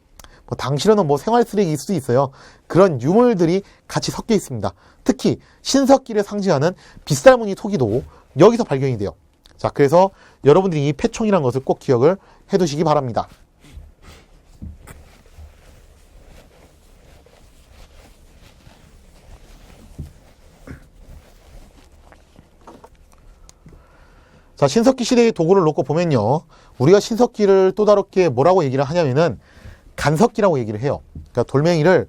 뭐 당시로는 뭐 생활 쓰레기일 수도 있어요. 그런 유물들이 같이 섞여 있습니다. 특히 신석기를 상징하는 빗살무늬 토기도 여기서 발견이 돼요. 자, 그래서 여러분들이 이 패총이라는 것을 꼭 기억을 해두시기 바랍니다. 자, 신석기 시대의 도구를 놓고 보면요. 우리가 신석기를 또 다르게 뭐라고 얘기를 하냐면은 간석기라고 얘기를 해요. 그러니까 돌멩이를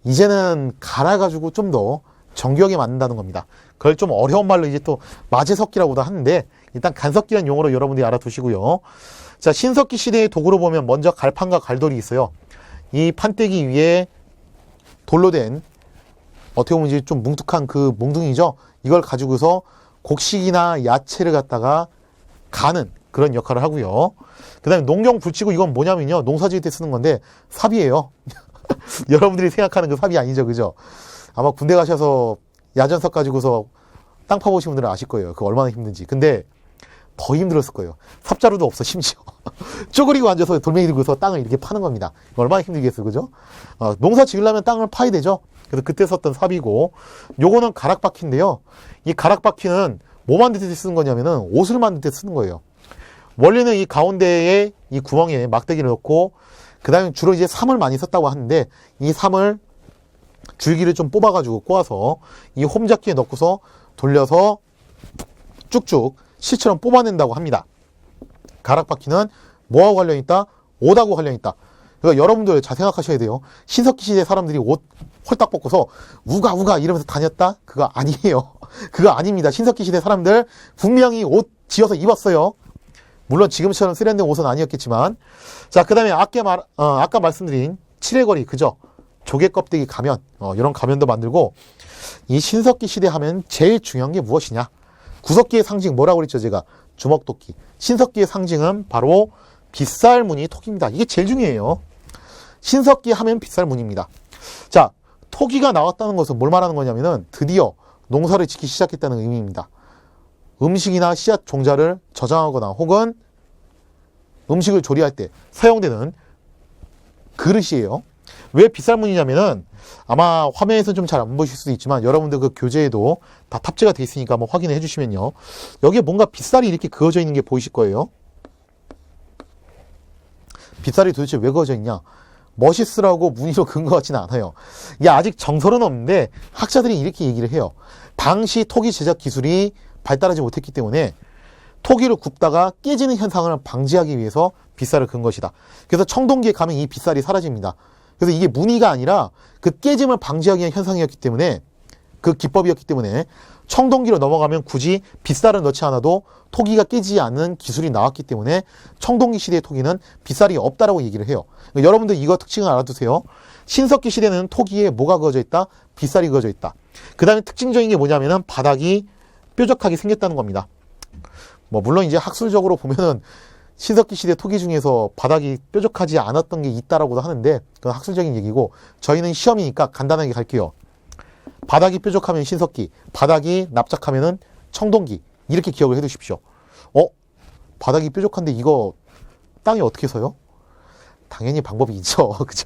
이제는 갈아가지고 좀 더 정교하게 만든다는 겁니다. 그걸 좀 어려운 말로 이제 또 마제석기라고도 하는데 일단 간석기라는 용어로 여러분들이 알아두시고요. 자, 신석기 시대의 도구로 보면 먼저 갈판과 갈돌이 있어요. 이 판때기 위에 돌로 된 어떻게 보면 이제 좀 뭉툭한 그 몽둥이죠. 이걸 가지고서 곡식이나 야채를 갖다가 가는 그런 역할을 하고요. 그 다음에 농경 불치고 이건 뭐냐면요. 농사 지을 때 쓰는 건데 삽이에요. 여러분들이 생각하는 그 삽이 아니죠. 그죠? 아마 군대 가셔서 야전석 가지고서 땅 파보신 분들은 아실 거예요. 그 얼마나 힘든지. 근데 더 힘들었을 거예요. 삽자루도 없어 심지어. 쪼그리고 앉아서 돌멩이 들고서 땅을 이렇게 파는 겁니다. 얼마나 힘들겠어요. 그죠? 농사 지으려면 땅을 파야 되죠. 그래서 그때 썼던 삽이고, 요거는 가락바퀴인데요. 이 가락바퀴는 뭐 만들 때 쓰는 거냐면은 옷을 만들 때 쓰는 거예요. 원래는 이 가운데에 이 구멍에 막대기를 넣고, 그 다음에 주로 이제 삼을 많이 썼다고 하는데, 이 삼을 줄기를 좀 뽑아가지고 꼬아서 이 홈잡기에 넣고서 돌려서 쭉쭉 실처럼 뽑아낸다고 합니다. 가락바퀴는 뭐하고 관련있다? 옷하고 관련있다. 그러니까 여러분들 잘 생각하셔야 돼요. 신석기 시대 사람들이 옷 홀딱 벗고서 우가 우가 이러면서 다녔다? 그거 아니에요. 그거 아닙니다. 신석기 시대 사람들 분명히 옷 지어서 입었어요. 물론 지금처럼 세련된 옷은 아니었겠지만. 자, 그 다음에 아까 말씀드린 칠해거리, 그죠? 조개 껍데기 가면, 이런 가면도 만들고, 이 신석기 시대 하면 제일 중요한 게 무엇이냐? 구석기의 상징 뭐라고 그랬죠, 제가? 주먹도끼. 신석기의 상징은 바로 빗살무늬 톡입니다. 이게 제일 중요해요. 신석기 하면 빗살무늬입니다. 자, 토기가 나왔다는 것은 뭘 말하는 거냐면은 드디어 농사를 짓기 시작했다는 의미입니다. 음식이나 씨앗 종자를 저장하거나 혹은 음식을 조리할 때 사용되는 그릇이에요. 왜 빗살무늬냐면은 아마 화면에서 좀 잘 안 보실 수도 있지만 여러분들 그 교재에도 다 탑재가 되어 있으니까 한번 확인해 주시면요. 여기에 뭔가 빗살이 이렇게 그어져 있는 게 보이실 거예요. 빗살이 도대체 왜 그어져 있냐? 멋있으라고 무늬로 그은 것 같지는 않아요. 이게 아직 정설은 없는데 학자들이 이렇게 얘기를 해요. 당시 토기 제작 기술이 발달하지 못했기 때문에 토기를 굽다가 깨지는 현상을 방지하기 위해서 빗살을 그은 것이다. 그래서 청동기에 가면 이 빗살이 사라집니다. 그래서 이게 무늬가 아니라 그 깨짐을 방지하기 위한 현상이었기 때문에, 그 기법이었기 때문에 청동기로 넘어가면 굳이 빗살을 넣지 않아도 토기가 깨지지 않는 기술이 나왔기 때문에 청동기 시대의 토기는 빗살이 없다라고 얘기를 해요. 그러니까 여러분들 이거 특징을 알아두세요. 신석기 시대는 토기에 뭐가 그어져 있다? 빗살이 그어져 있다. 그 다음에 특징적인 게 뭐냐면은 바닥이 뾰족하게 생겼다는 겁니다. 뭐 물론 이제 학술적으로 보면은 신석기 시대 토기 중에서 바닥이 뾰족하지 않았던 게 있다라고도 하는데 그건 학술적인 얘기고, 저희는 시험이니까 간단하게 갈게요. 바닥이 뾰족하면 신석기, 바닥이 납작하면은 청동기, 이렇게 기억을 해 두십시오. 바닥이 뾰족한데 이거 땅에 어떻게 서요? 당연히 방법이 있죠. 그죠?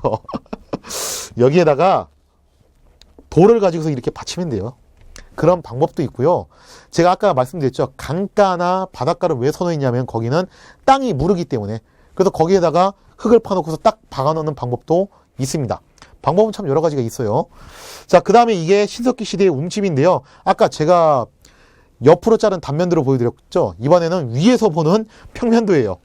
여기에다가 돌을 가지고서 이렇게 받치면 돼요. 그런 방법도 있고요. 제가 아까 말씀드렸죠. 강가나 바닷가를 왜 선호했냐면 거기는 땅이 무르기 때문에. 그래서 거기에다가 흙을 파놓고서 딱 박아놓는 방법도 있습니다. 방법은 참 여러 가지가 있어요. 자, 그 다음에 이게 신석기 시대의 움집인데요. 아까 제가 옆으로 자른 단면도로 보여드렸죠. 이번에는 위에서 보는 평면도예요.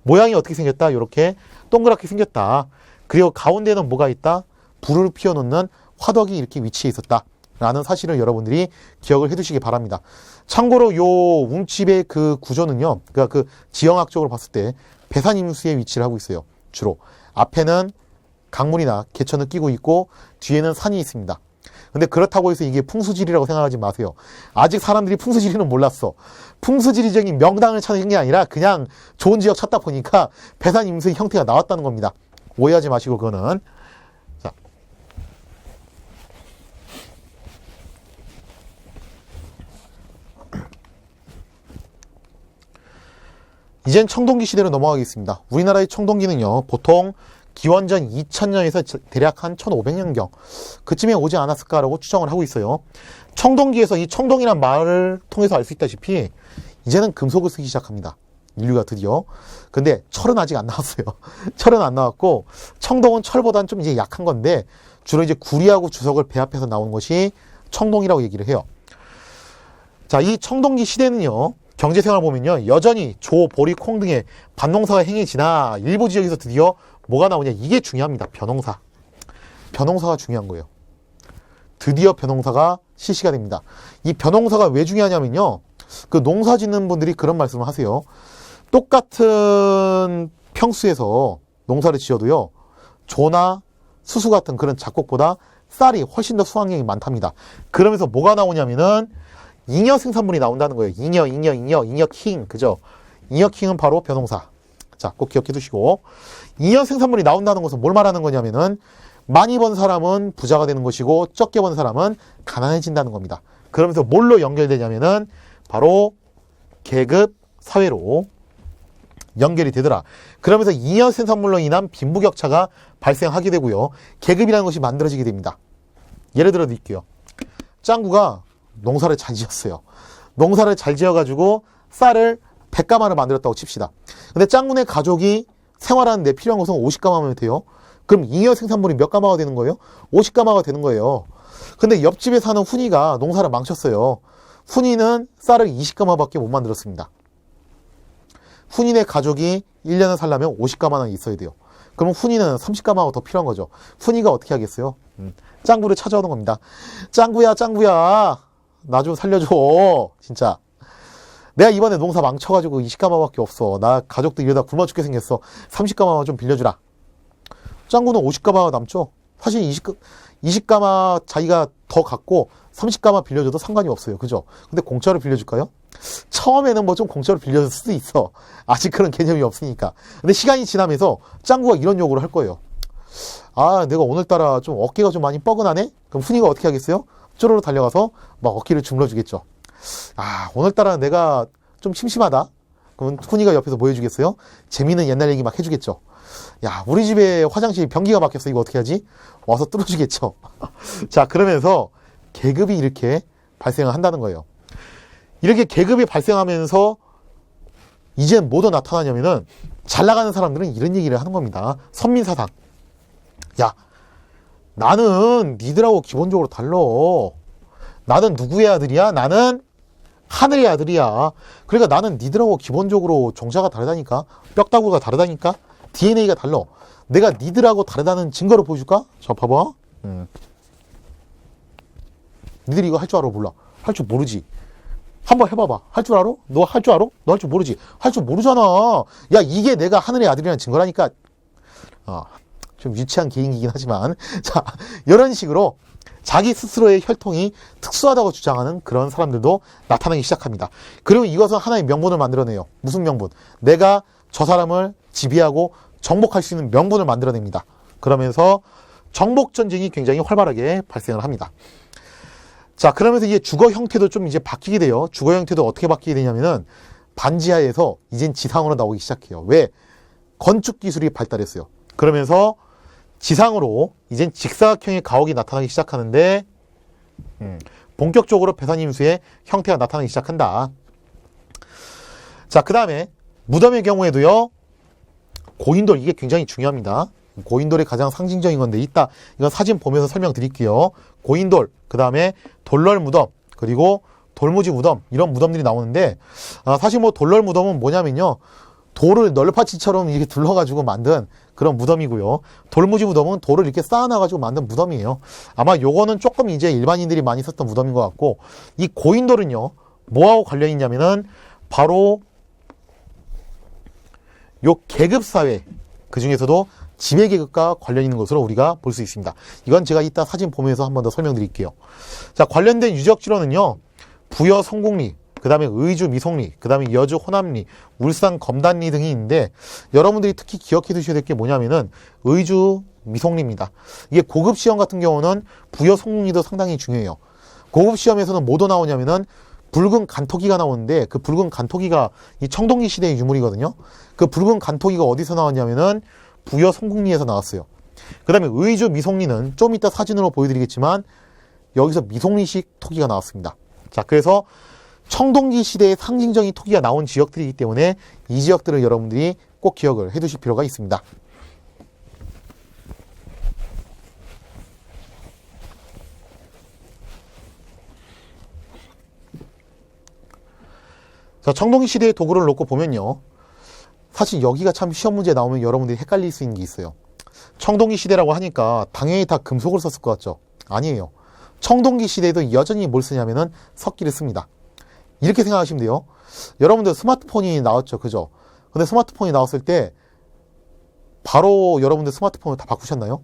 모양이 어떻게 생겼다? 이렇게 동그랗게 생겼다. 그리고 가운데는 뭐가 있다? 불을 피워놓는 화덕이 이렇게 위치해 있었다 라는 사실을 여러분들이 기억을 해두시기 바랍니다. 참고로 요 움집의 그 구조는요, 그러니까 그 지형학적으로 봤을 때 배산임수에 위치를 하고 있어요. 주로 앞에는 강물이나 개천을 끼고 있고 뒤에는 산이 있습니다. 근데 그렇다고 해서 이게 풍수지리라고 생각하지 마세요. 아직 사람들이 풍수지리는 몰랐어. 풍수지리적인 명당을 찾는 게 아니라 그냥 좋은 지역 찾다 보니까 배산임수의 형태가 나왔다는 겁니다. 오해하지 마시고 그거는. 자. 이젠 청동기 시대로 넘어가겠습니다. 우리나라의 청동기는요, 보통 기원전 2000년에서 대략 한 1500년경 그쯤에 오지 않았을까라고 추정을 하고 있어요. 청동기에서 이 청동이란 말을 통해서 알 수 있다시피 이제는 금속을 쓰기 시작합니다. 인류가 드디어. 근데 철은 아직 안 나왔어요. 철은 안 나왔고 청동은 철보다는 좀 이제 약한 건데 주로 이제 구리하고 주석을 배합해서 나오는 것이 청동이라고 얘기를 해요. 자, 이 청동기 시대는요, 경제생활 보면요. 여전히 조, 보리, 콩 등의 반농사가 행해지나 일부 지역에서 드디어 뭐가 나오냐. 이게 중요합니다. 벼농사. 벼농사가 중요한 거예요. 드디어 벼농사가 실시가 됩니다. 이 벼농사가 왜 중요하냐면요. 그 농사 짓는 분들이 그런 말씀을 하세요. 똑같은 평수에서 농사를 지어도요. 조나 수수 같은 그런 작곡보다 쌀이 훨씬 더 수확량이 많답니다. 그러면서 뭐가 나오냐면은 잉여 생산물이 나온다는 거예요. 잉여, 그죠? 잉여킹은 바로 벼농사. 자, 꼭 기억해 두시고. 잉여 생산물이 나온다는 것은 뭘 말하는 거냐면은 많이 번 사람은 부자가 되는 것이고 적게 번 사람은 가난해진다는 겁니다. 그러면서 뭘로 연결되냐면은 바로 계급 사회로 연결이 되더라. 그러면서 잉여 생산물로 인한 빈부격차가 발생하게 되고요. 계급이라는 것이 만들어지게 됩니다. 예를 들어 드릴게요. 짱구가 농사를 잘 지었어요. 농사를 잘 지어가지고 쌀을 100가마를 만들었다고 칩시다. 근데 짱구네 가족이 생활하는 데 필요한 것은 50가마면 돼요. 그럼 잉여 생산물이 몇 가마가 되는 거예요? 50가마가 되는 거예요. 근데 옆집에 사는 훈이가 농사를 망쳤어요. 훈이는 쌀을 20가마밖에 못 만들었습니다. 훈이네 가족이 1년을 살려면 50가마는 있어야 돼요. 그럼 훈이는 30가마가 더 필요한 거죠. 훈이가 어떻게 하겠어요? 짱구를 찾아오는 겁니다. 짱구야, 나 좀 살려줘. 진짜. 내가 이번에 농사 망쳐가지고 20가마밖에 없어. 나 가족들 이러다 굶어 죽게 생겼어. 30가마만 좀 빌려주라. 짱구는 50가마가 남죠. 사실 20가마 자기가 더 갖고 30가마 빌려줘도 상관이 없어요. 그죠? 근데 공짜로 빌려줄까요? 처음에는 뭐 좀 공짜로 빌려줄 수도 있어. 아직 그런 개념이 없으니까. 근데 시간이 지나면서 짱구가 이런 요구를 할 거예요. 아, 내가 오늘따라 좀 어깨가 좀 많이 뻐근하네? 그럼 훈이가 어떻게 하겠어요? 쪼로로 달려가서 막 어깨를 주물러주겠죠. 아, 오늘따라 내가 좀 심심하다? 그러면 훈이가 옆에서 뭐 해주겠어요? 재미있는 옛날 얘기 막 해주겠죠. 야, 우리 집에 화장실 변기가 막혔어. 이거 어떻게 하지? 와서 뚫어주겠죠. 자, 그러면서 계급이 이렇게 발생을 한다는 거예요. 이렇게 계급이 발생하면서 이제 뭐도 나타나냐면은 잘 나가는 사람들은 이런 얘기를 하는 겁니다. 선민사상. 야, 나는 니들하고 기본적으로 달라. 나는 누구의 아들이야? 나는 하늘의 아들이야. 그러니까 나는 니들하고 기본적으로 종자가 다르다니까. 뼈다구가 다르다니까. DNA가 달라. 내가 니들하고 다르다는 증거를 보여줄까? 자, 봐봐. 니들이 이거 할 줄 알아? 몰라? 할 줄 모르지. 한번 해봐봐. 할 줄 알아? 너 할 줄 알아? 너 할 줄 모르지? 할 줄 모르잖아. 야, 이게 내가 하늘의 아들이라는 증거라니까. 좀 유치한 개인기긴 하지만. 자, 이런 식으로 자기 스스로의 혈통이 특수하다고 주장하는 그런 사람들도 나타나기 시작합니다. 그리고 이것은 하나의 명분을 만들어내요. 무슨 명분? 내가 저 사람을 지배하고 정복할 수 있는 명분을 만들어냅니다. 그러면서 정복 전쟁이 굉장히 활발하게 발생을 합니다. 자, 그러면서 이제 주거 형태도 좀 이제 바뀌게 돼요. 주거 형태도 어떻게 바뀌게 되냐면은 반지하에서 이젠 지상으로 나오기 시작해요. 왜? 건축 기술이 발달했어요. 그러면서 지상으로 이젠 직사각형의 가옥이 나타나기 시작하는데 본격적으로 배산임수의 형태가 나타나기 시작한다. 자, 그 다음에 무덤의 경우에도요. 고인돌, 이게 굉장히 중요합니다. 고인돌이 가장 상징적인 건데 이따 이건 사진 보면서 설명드릴게요. 고인돌, 그 다음에 돌널 무덤, 그리고 돌무지 무덤, 이런 무덤들이 나오는데 사실 뭐 돌널 무덤은 뭐냐면요. 돌을 널파치처럼 이렇게 둘러가지고 만든 그런 무덤이고요. 돌무지 무덤은 돌을 이렇게 쌓아놔가지고 만든 무덤이에요. 아마 요거는 조금 이제 일반인들이 많이 썼던 무덤인 것 같고, 이 고인돌은요, 뭐하고 관련이 있냐면은 바로 요 계급사회, 그 중에서도 지배계급과 관련 있는 것으로 우리가 볼 수 있습니다. 이건 제가 이따 사진 보면서 한 번 더 설명드릴게요. 자, 관련된 유적지로는요, 부여 성공리, 그 다음에 의주 미송리, 그 다음에 여주 호남리, 울산 검단리 등이 있는데, 여러분들이 특히 기억해 두셔야 될 게 뭐냐면은 의주 미송리입니다. 이게 고급 시험 같은 경우는 부여 성공리도 상당히 중요해요. 고급 시험에서는 뭐도 나오냐면은 붉은 간토기가 나오는데, 그 붉은 간토기가 이 청동기 시대의 유물이거든요. 그 붉은 간토기가 어디서 나왔냐면은 부여 성공리에서 나왔어요. 그 다음에 의주 미송리는 좀 이따 사진으로 보여드리겠지만 여기서 미송리식 토기가 나왔습니다. 자, 그래서 청동기 시대의 상징적인 토기가 나온 지역들이기 때문에 이 지역들을 여러분들이 꼭 기억을 해두실 필요가 있습니다. 자, 청동기 시대의 도구를 놓고 보면요. 사실 여기가 참 시험 문제에 나오면 여러분들이 헷갈릴 수 있는 게 있어요. 청동기 시대라고 하니까 당연히 다 금속을 썼을 것 같죠? 아니에요. 청동기 시대에도 여전히 뭘 쓰냐면은 석기를 씁니다. 이렇게 생각하시면 돼요. 여러분들 스마트폰이 나왔죠, 그죠? 근데 스마트폰이 나왔을 때 바로 여러분들 스마트폰을 다 바꾸셨나요?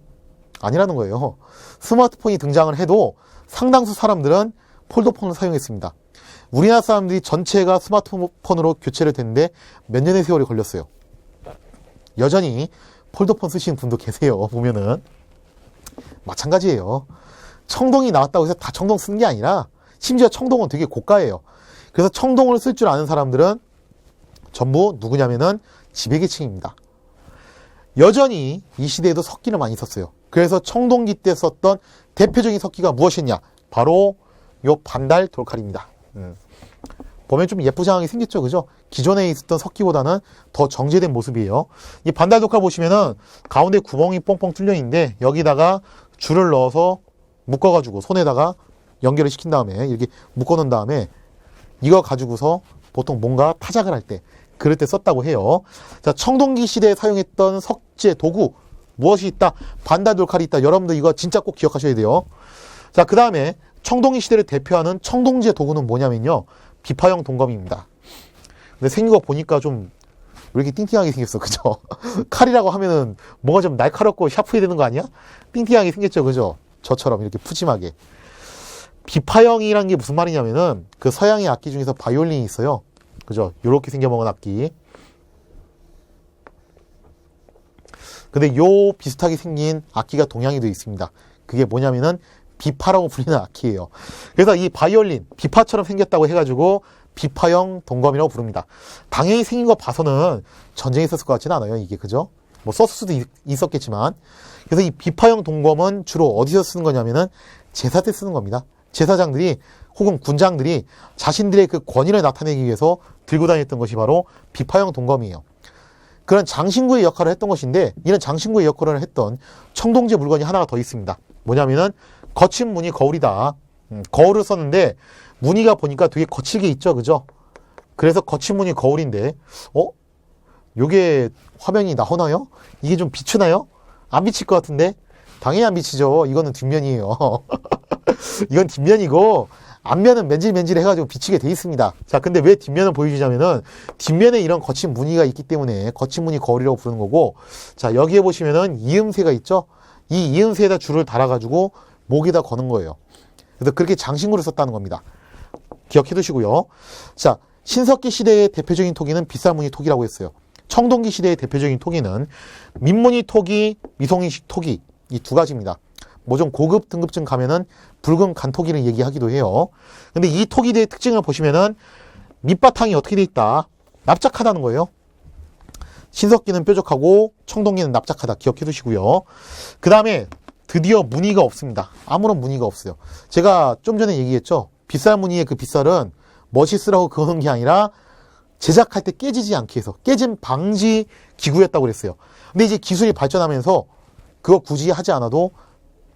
아니라는 거예요. 스마트폰이 등장을 해도 상당수 사람들은 폴더폰을 사용했습니다. 우리나라 사람들이 전체가 스마트폰으로 교체를 됐는데 몇 년의 세월이 걸렸어요. 여전히 폴더폰 쓰시는 분도 계세요. 보면은 마찬가지예요. 청동이 나왔다고 해서 다 청동 쓰는 게 아니라 심지어 청동은 되게 고가예요. 그래서 청동을 쓸 줄 아는 사람들은 전부 누구냐면은 지배계층입니다. 여전히 이 시대에도 석기를 많이 썼어요. 그래서 청동기 때 썼던 대표적인 석기가 무엇이었냐? 바로 요 반달 돌칼입니다. 보면 좀 예쁘장하게 생겼죠, 그죠? 기존에 있었던 석기보다는 더 정제된 모습이에요. 이 반달 돌칼 보시면은 가운데 구멍이 뻥뻥 뚫려 있는데 여기다가 줄을 넣어서 묶어가지고 손에다가 연결을 시킨 다음에 이렇게 묶어놓은 다음에 이거 가지고서 보통 뭔가 타작을 할 때 그럴 때 썼다고 해요. 자, 청동기 시대에 사용했던 석재 도구 무엇이 있다? 반달 돌칼이 있다. 여러분들 이거 진짜 꼭 기억하셔야 돼요. 자, 그 다음에 청동기 시대를 대표하는 청동제 도구는 뭐냐면요, 비파형 동검입니다. 근데 생긴 거 보니까 좀 왜 이렇게 띵띵하게 생겼어, 그죠? 칼이라고 하면은 뭔가 좀 날카롭고 샤프해야 되는 거 아니야? 띵띵하게 생겼죠, 그죠? 저처럼 이렇게 푸짐하게. 비파형이란 게 무슨 말이냐면은 그 서양의 악기 중에서 바이올린이 있어요. 그죠? 요렇게 생겨먹은 악기. 근데 요 비슷하게 생긴 악기가 동양에도 있습니다. 그게 뭐냐면은 비파라고 불리는 악기예요. 그래서 이 바이올린, 비파처럼 생겼다고 해가지고 비파형 동검이라고 부릅니다. 당연히 생긴 거 봐서는 전쟁에 있었을 것 같지는 않아요, 이게, 그죠? 뭐 썼을 수도 있었겠지만. 그래서 이 비파형 동검은 주로 어디서 쓰는 거냐면은 제사 때 쓰는 겁니다. 제사장들이 혹은 군장들이 자신들의 그 권위를 나타내기 위해서 들고 다녔던 것이 바로 비파형 동검이에요. 그런 장신구의 역할을 했던 것인데, 이런 장신구의 역할을 했던 청동제 물건이 하나가 더 있습니다. 뭐냐면은 거친 무늬 거울이다. 거울을 썼는데 무늬가 보니까 되게 거칠게 있죠, 그죠? 그래서 거친 무늬 거울인데, 요게 화면이 나오나요? 이게 좀 비추나요? 안 비칠 것 같은데? 당연히 안 비치죠. 이거는 뒷면이에요. 이건 뒷면이고 앞면은 맨질맨질 해가지고 비치게 돼 있습니다. 자, 근데 왜 뒷면을 보여주자면은 뒷면에 이런 거친 무늬가 있기 때문에 거친 무늬 거울이라고 부르는 거고, 자, 여기에 보시면은 이음새가 있죠? 이 이음새에다 줄을 달아가지고 목에다 거는 거예요. 그래서 그렇게 장신구를 썼다는 겁니다. 기억해 두시고요. 자, 신석기 시대의 대표적인 토기는 빗살무늬 토기라고 했어요. 청동기 시대의 대표적인 토기는 민무늬 토기, 미송이식 토기, 이 두 가지입니다. 뭐 좀 고급 등급쯤 가면은 붉은 간토기를 얘기하기도 해요. 근데 이 토기의 특징을 보시면은 밑바탕이 어떻게 돼 있다? 납작하다는 거예요. 신석기는 뾰족하고 청동기는 납작하다. 기억해 두시고요. 그 다음에 드디어 무늬가 없습니다. 아무런 무늬가 없어요. 제가 좀 전에 얘기했죠. 빗살 무늬의 그 빗살은 멋있으라고 그러는 게 아니라 제작할 때 깨지지 않게 해서 깨짐 방지 기구였다고 그랬어요. 근데 이제 기술이 발전하면서 그거 굳이 하지 않아도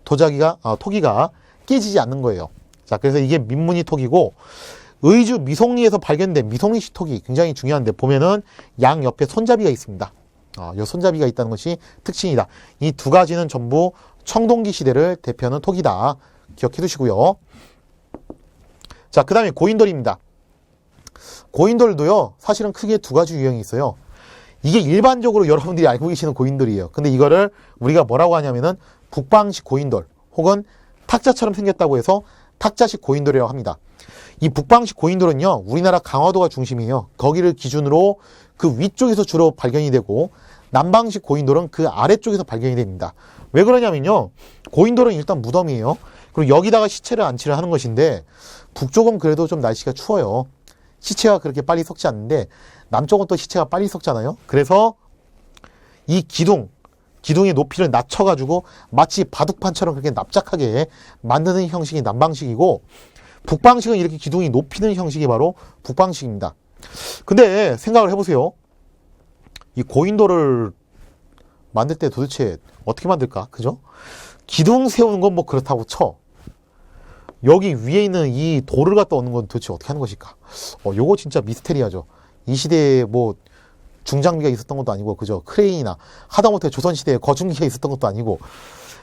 토기가 깨지지 않는 거예요. 자, 그래서 이게 민무늬 토기고, 의주 미송리에서 발견된 미송리식 토기 굉장히 중요한데, 보면은 양 옆에 손잡이가 있습니다. 이 손잡이가 있다는 것이 특징이다. 이 두 가지는 전부 청동기 시대를 대표하는 토기다. 기억해 두시고요. 자, 그 다음에 고인돌입니다. 고인돌도요, 사실은 크게 두 가지 유형이 있어요. 이게 일반적으로 여러분들이 알고 계시는 고인돌이에요. 근데 이거를 우리가 뭐라고 하냐면은 북방식 고인돌, 혹은 탁자처럼 생겼다고 해서 탁자식 고인돌이라고 합니다. 이 북방식 고인돌은요, 우리나라 강화도가 중심이에요. 거기를 기준으로 그 위쪽에서 주로 발견이 되고, 남방식 고인돌은 그 아래쪽에서 발견이 됩니다. 왜 그러냐면요, 고인돌은 일단 무덤이에요. 그리고 여기다가 시체를 안치를 하는 것인데, 북쪽은 그래도 좀 날씨가 추워요. 시체가 그렇게 빨리 썩지 않는데 남쪽은 또 시체가 빨리 썩잖아요. 그래서 이 기둥의 높이를 낮춰가지고 마치 바둑판처럼 그렇게 납작하게 만드는 형식이 남방식이고, 북방식은 이렇게 기둥이 높이는 형식이 바로 북방식입니다. 근데 생각을 해보세요. 이 고인돌을 만들 때 도대체 어떻게 만들까? 그죠? 기둥 세우는 건 뭐 그렇다고 쳐. 여기 위에 있는 이 돌을 갖다 얻는 건 도대체 어떻게 하는 것일까? 요거 진짜 미스테리하죠. 이 시대에 뭐 중장비가 있었던 것도 아니고, 그죠? 크레인이나 하다못해 조선시대에 거중기가 있었던 것도 아니고,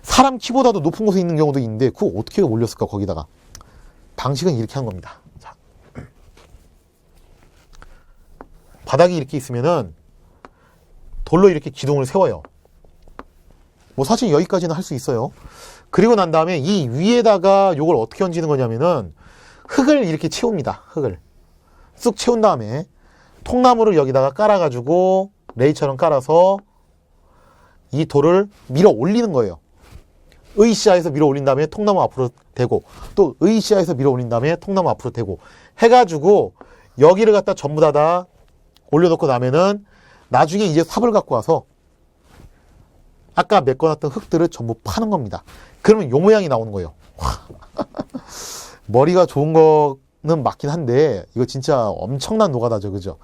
사람 키보다도 높은 곳에 있는 경우도 있는데, 그거 어떻게 올렸을까, 거기다가. 방식은 이렇게 한 겁니다. 자. 바닥이 이렇게 있으면은, 돌로 이렇게 기둥을 세워요. 뭐 사실 여기까지는 할 수 있어요. 그리고 난 다음에 이 위에다가 요걸 어떻게 얹는 거냐면은, 흙을 이렇게 채웁니다. 흙을. 쑥 채운 다음에, 통나무를 여기다가 깔아가지고 레이처럼 깔아서 이 돌을 밀어 올리는 거예요. 으이시아에서 밀어 올린 다음에 통나무 앞으로 대고, 또 으이시아에서 밀어 올린 다음에 통나무 앞으로 대고 해가지고 여기를 갖다 전부 다 올려놓고 나면은 나중에 이제 삽을 갖고 와서 아까 메꿔놨던 흙들을 전부 파는 겁니다. 그러면 요 모양이 나오는 거예요. 머리가 좋은 거는 맞긴 한데 이거 진짜 엄청난 노가다죠. 그죠?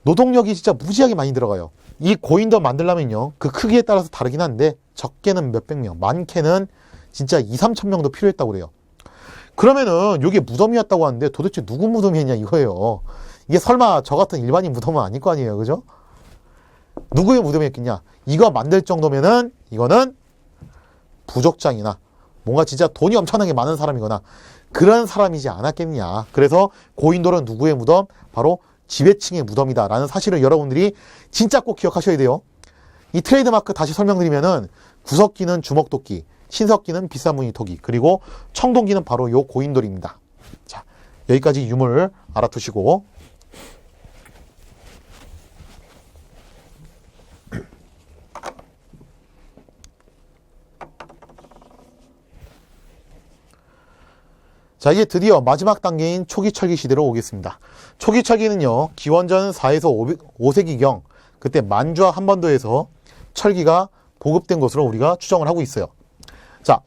노동력이 진짜 무지하게 많이 들어가요. 이 고인더 만들려면요, 그 크기에 따라서 다르긴 한데 적게는 몇백 명, 많게는 진짜 2, 3천 명도 필요했다고 그래요. 그러면은 이게 무덤이었다고 하는데 도대체 누구 무덤이었냐 이거예요. 이게 설마 저 같은 일반인 무덤은 아닐 거 아니에요. 그죠? 누구의 무덤이었겠냐? 이거 만들 정도면은 이거는 부족장이나 뭔가 진짜 돈이 엄청나게 많은 사람이거나 그런 사람이지 않았겠냐. 그래서 고인돌은 누구의 무덤? 바로 지배층의 무덤이다 라는 사실을 여러분들이 진짜 꼭 기억하셔야 돼요. 이 트레이드마크 다시 설명드리면은 구석기는 주먹도끼, 신석기는 비싼 무늬토기, 그리고 청동기는 바로 요 고인돌입니다. 자, 여기까지 유물 알아두시고, 자, 이제 드디어 마지막 단계인 초기철기 시대로 오겠습니다. 초기철기는요, 기원전 4에서 5세기경, 그때 만주와 한반도에서 철기가 보급된 것으로 우리가 추정을 하고 있어요. 자,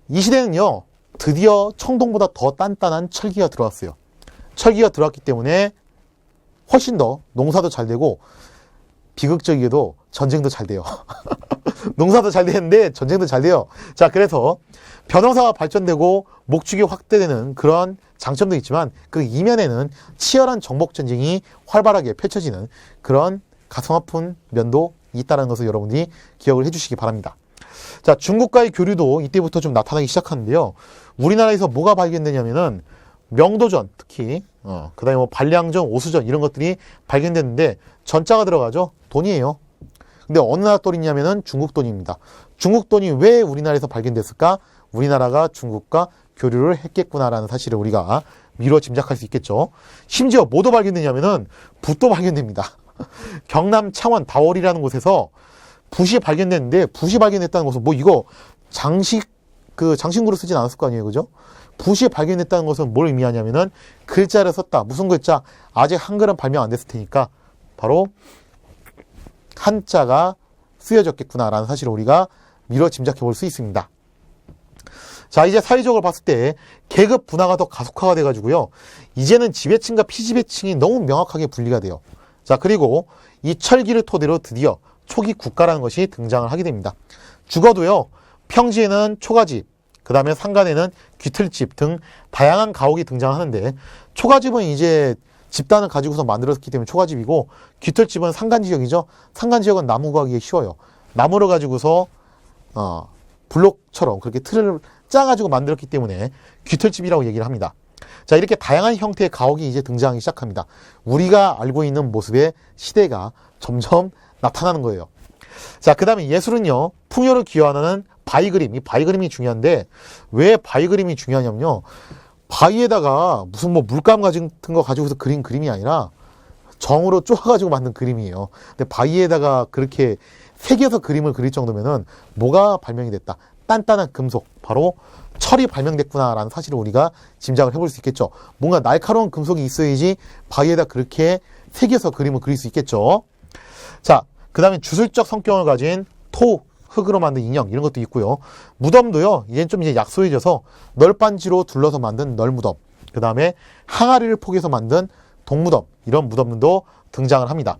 이 시대는요, 드디어 청동보다 더 단단한 철기가 들어왔어요. 철기가 들어왔기 때문에 훨씬 더 농사도 잘 되고, 비극적이게도 전쟁도 잘 돼요. 농사도 잘 되는데 전쟁도 잘 돼요. 자, 그래서 변호사가 발전되고 목축이 확대되는 그런 장점도 있지만 그 이면에는 치열한 정복전쟁이 활발하게 펼쳐지는 그런 가슴 아픈 면도 있다는 것을 여러분들이 기억을 해주시기 바랍니다. 자, 중국과의 교류도 이때부터 좀 나타나기 시작하는데요. 우리나라에서 뭐가 발견되냐면은 명도전, 특히 그 다음에 뭐 반량전, 오수전 이런 것들이 발견됐는데 전자가 들어가죠. 돈이에요. 근데 어느 나라 돈이냐면은 중국 돈입니다. 중국 돈이 왜 우리나라에서 발견됐을까? 우리나라가 중국과 교류를 했겠구나라는 사실을 우리가 미뤄 짐작할 수 있겠죠. 심지어 뭐도 발견되냐면은 붓도 발견됩니다. 경남 창원 다월이라는 곳에서 붓이 발견됐는데, 붓이 발견됐다는 것은 뭐 이거 장식구로 쓰진 않았을 거 아니에요. 그죠? 붓이 발견됐다는 것은 뭘 의미하냐면은 글자를 썼다. 무슨 글자? 아직 한글은 발명 안 됐을 테니까 바로 한자가 쓰여졌겠구나라는 사실을 우리가 미뤄 짐작해 볼 수 있습니다. 자, 이제 사회적으로 봤을 때 계급 분화가 더 가속화가 돼가지고요. 이제는 지배층과 피지배층이 너무 명확하게 분리가 돼요. 자, 그리고 이 철기를 토대로 드디어 초기 국가라는 것이 등장을 하게 됩니다. 죽어도요, 평지에는 초가집, 그 다음에 상간에는 귀틀집 등 다양한 가옥이 등장하는데, 초가집은 이제 집단을 가지고서 만들었기 때문에 초가집이고, 귀틀집은 상간지역이죠. 상간지역은 나무 구하기 쉬워요. 나무를 가지고서 블록처럼 그렇게 틀을 짜가지고 만들었기 때문에 귀틀집이라고 얘기를 합니다. 자, 이렇게 다양한 형태의 가옥이 이제 등장하기 시작합니다. 우리가 알고 있는 모습의 시대가 점점 나타나는 거예요. 자, 그 다음에 예술은요, 풍요를 기여하는 바위 그림, 이 바위 그림이 중요한데, 왜 바위 그림이 중요하냐면요, 바위에다가 무슨 뭐 물감 같은 거 가지고서 그린 그림이 아니라 정으로 쪼아가지고 만든 그림이에요. 근데 바위에다가 그렇게 새겨서 그림을 그릴 정도면은 뭐가 발명이 됐다? 단단한 금속, 바로 철이 발명됐구나라는 사실을 우리가 짐작을 해볼 수 있겠죠. 뭔가 날카로운 금속이 있어야지 바위에다 그렇게 새겨서 그림을 그릴 수 있겠죠. 자, 그 다음에 주술적 성격을 가진 토, 흙으로 만든 인형 이런 것도 있고요. 무덤도요, 이제 좀 약소해져서 널빤지로 둘러서 만든 널무덤, 그 다음에 항아리를 포개서 만든 동무덤, 이런 무덤도 등장을 합니다.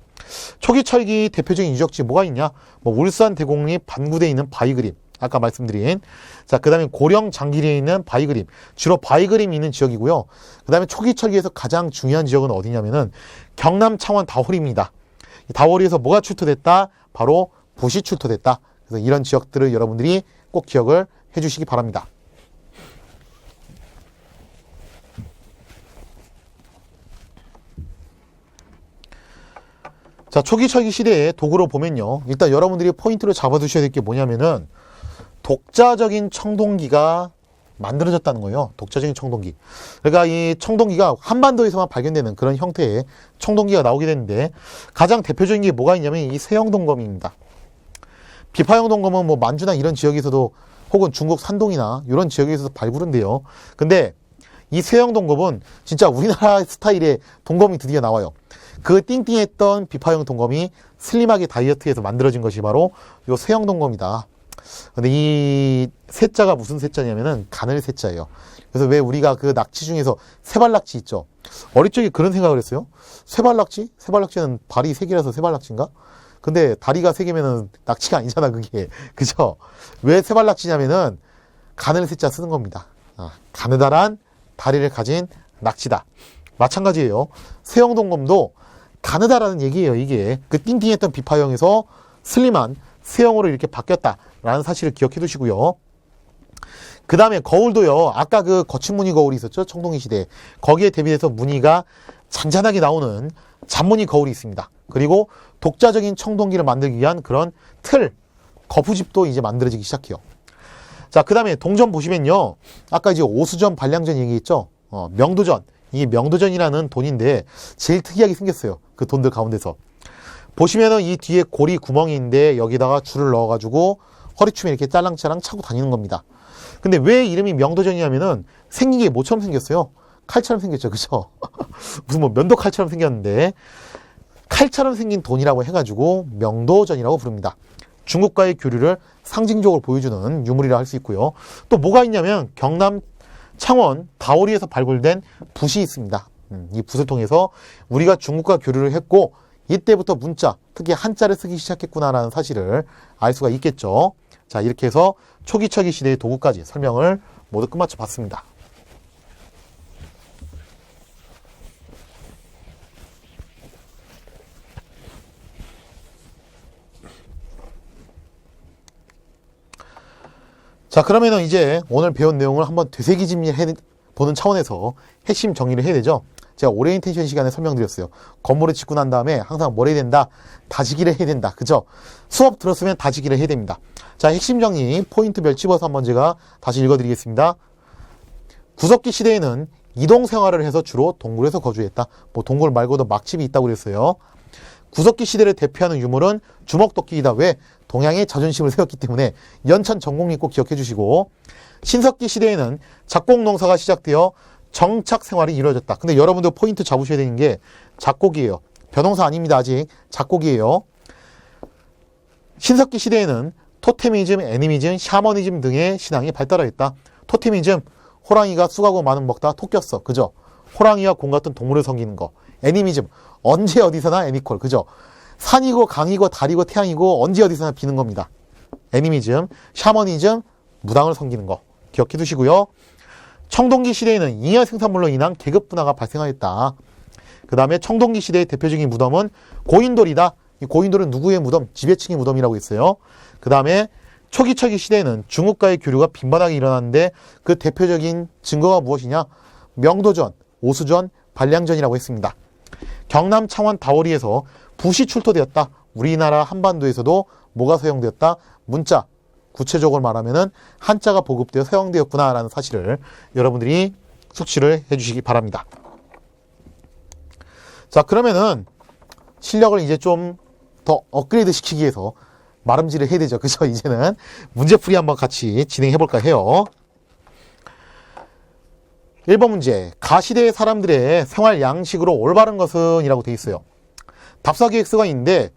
초기 철기 대표적인 유적지 뭐가 있냐? 뭐 울산 대곡리 반구대에 있는 바위 그림, 아까 말씀드린. 자, 그 다음에 고령 장기리에 있는 바위그림. 주로 바위그림이 있는 지역이고요. 그 다음에 초기 철기에서 가장 중요한 지역은 어디냐면은 경남 창원 다호리입니다. 다호리에서 뭐가 출토됐다? 바로 붓이 출토됐다. 그래서 이런 지역들을 여러분들이 꼭 기억을 해주시기 바랍니다. 자, 초기 철기 시대의 도구로 보면요. 일단 여러분들이 포인트로 잡아두셔야 될 게 뭐냐면은 독자적인 청동기가 만들어졌다는 거예요. 독자적인 청동기. 그러니까 이 청동기가 한반도에서만 발견되는 그런 형태의 청동기가 나오게 되는데 가장 대표적인 게 뭐가 있냐면 이 세형동검입니다. 비파형 동검은 뭐 만주나 이런 지역에서도 혹은 중국 산동이나 이런 지역에서도 발굴은데요. 근데 이 세형동검은 진짜 우리나라 스타일의 동검이 드디어 나와요. 그 띵띵했던 비파형 동검이 슬림하게 다이어트해서 만들어진 것이 바로 이 세형동검이다. 근데 이 세자가 무슨 세자냐면은 가늘 세자예요. 그래서 왜 우리가 그 낙지 중에서 세발낙지 있죠. 어릴 적에 그런 생각을 했어요. 세발낙지? 세발낙지는 발이 세 개라서 세발낙지인가? 근데 다리가 세 개면은 낙지가 아니잖아, 그게. 그죠? 왜 세발낙지냐면은 가늘 세자 쓰는 겁니다. 가느다란 다리를 가진 낙지다. 마찬가지예요. 세형동검도 가느다라는 얘기예요, 이게. 그 띵띵했던 비파형에서 슬림한 세형으로 이렇게 바뀌었다라는 사실을 기억해 두시고요. 그 다음에 거울도요. 아까 그 거친 무늬 거울이 있었죠, 청동기 시대에. 거기에 대비해서 무늬가 잔잔하게 나오는 잔무늬 거울이 있습니다. 그리고 독자적인 청동기를 만들기 위한 그런 틀, 거푸집도 이제 만들어지기 시작해요. 자, 그 다음에 동전 보시면요. 아까 이제 오수전, 반량전 얘기했죠. 명도전. 이게 명도전이라는 돈인데 제일 특이하게 생겼어요. 그 돈들 가운데서. 보시면은 이 뒤에 고리 구멍이 있는데 여기다가 줄을 넣어가지고 허리춤에 이렇게 짤랑짤랑 차고 다니는 겁니다. 근데 왜 이름이 명도전이냐면은 생긴 게 뭐처럼 생겼어요? 칼처럼 생겼죠. 그죠? 무슨 뭐 면도 칼처럼 생겼는데 칼처럼 생긴 돈이라고 해가지고 명도전이라고 부릅니다. 중국과의 교류를 상징적으로 보여주는 유물이라 할 수 있고요. 또 뭐가 있냐면 경남 창원 다오리에서 발굴된 붓이 있습니다. 이 붓을 통해서 우리가 중국과 교류를 했고 이때부터 문자, 특히 한자를 쓰기 시작했구나라는 사실을 알 수가 있겠죠. 자, 이렇게 해서 초기 철기 시대의 도구까지 설명을 모두 끝마쳐 봤습니다. 자, 그러면은 이제 오늘 배운 내용을 한번 되새기보는 차원에서 핵심 정리를 해야 되죠. 제가 오리엔테이션 시간에 설명드렸어요. 건물을 짓고 난 다음에 항상 뭘 해야 된다? 다지기를 해야 된다. 그죠? 수업 들었으면 다지기를 해야 됩니다. 자, 핵심 정리 포인트별 찝어서 한번 제가 다시 읽어드리겠습니다. 구석기 시대에는 이동 생활을 해서 주로 동굴에서 거주했다. 뭐 동굴 말고도 막집이 있다고 그랬어요. 구석기 시대를 대표하는 유물은 주먹도끼이다. 왜? 동양의 자존심을 세웠기 때문에 연천 전공리 꼭 기억해 주시고, 신석기 시대에는 작곡 농사가 시작되어 정착 생활이 이루어졌다. 근데 여러분들 포인트 잡으셔야 되는 게 작곡이에요. 벼농사 아닙니다. 아직 작곡이에요. 신석기 시대에는 토테미즘, 애니미즘, 샤머니즘 등의 신앙이 발달하였다. 토테미즘, 호랑이가 쑥하고 마늘 먹다 토 꼈어. 그죠? 호랑이와 공 같은 동물을 섬기는 거. 애니미즘, 언제 어디서나 애니콜. 그죠? 산이고 강이고 달이고 태양이고 언제 어디서나 비는 겁니다. 애니미즘, 샤머니즘, 무당을 섬기는 거 기억해 두시고요. 청동기 시대에는 잉여 생산물로 인한 계급 분화가 발생하였다. 그 다음에 청동기 시대의 대표적인 무덤은 고인돌이다. 이 고인돌은 누구의 무덤? 지배층의 무덤이라고 했어요. 그 다음에 초기 철기 시대에는 중국과의 교류가 빈번하게 일어났는데 그 대표적인 증거가 무엇이냐? 명도전, 오수전, 반량전이라고 했습니다. 경남 창원 다오리에서 붓이 출토되었다. 우리나라 한반도에서도 뭐가 사용되었다? 문자. 구체적으로 말하면은 한자가 보급되어 사용되었구나라는 사실을 여러분들이 숙지를 해주시기 바랍니다. 자, 그러면은 실력을 이제 좀 더 업그레이드 시키기 위해서 말음질을 해야 되죠. 그죠? 이제는 문제풀이 한번 같이 진행해 볼까 해요. 1번 문제. 가시대의 사람들의 생활 양식으로 올바른 것은 이라고 되어 있어요. 답사기 X가 있는데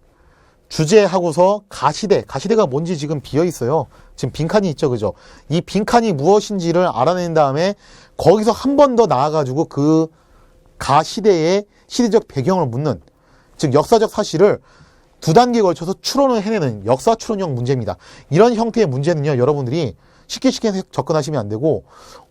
주제하고서 가시대가 뭔지 지금 비어 있어요. 지금 빈칸이 있죠. 그죠? 이 빈칸이 무엇인지를 알아낸 다음에 거기서 한 번 더 나아가지고 그 가시대의 시대적 배경을 묻는, 즉 역사적 사실을 두 단계에 걸쳐서 추론을 해내는 역사 추론형 문제입니다. 이런 형태의 문제는요, 여러분들이 쉽게 접근하시면 안 되고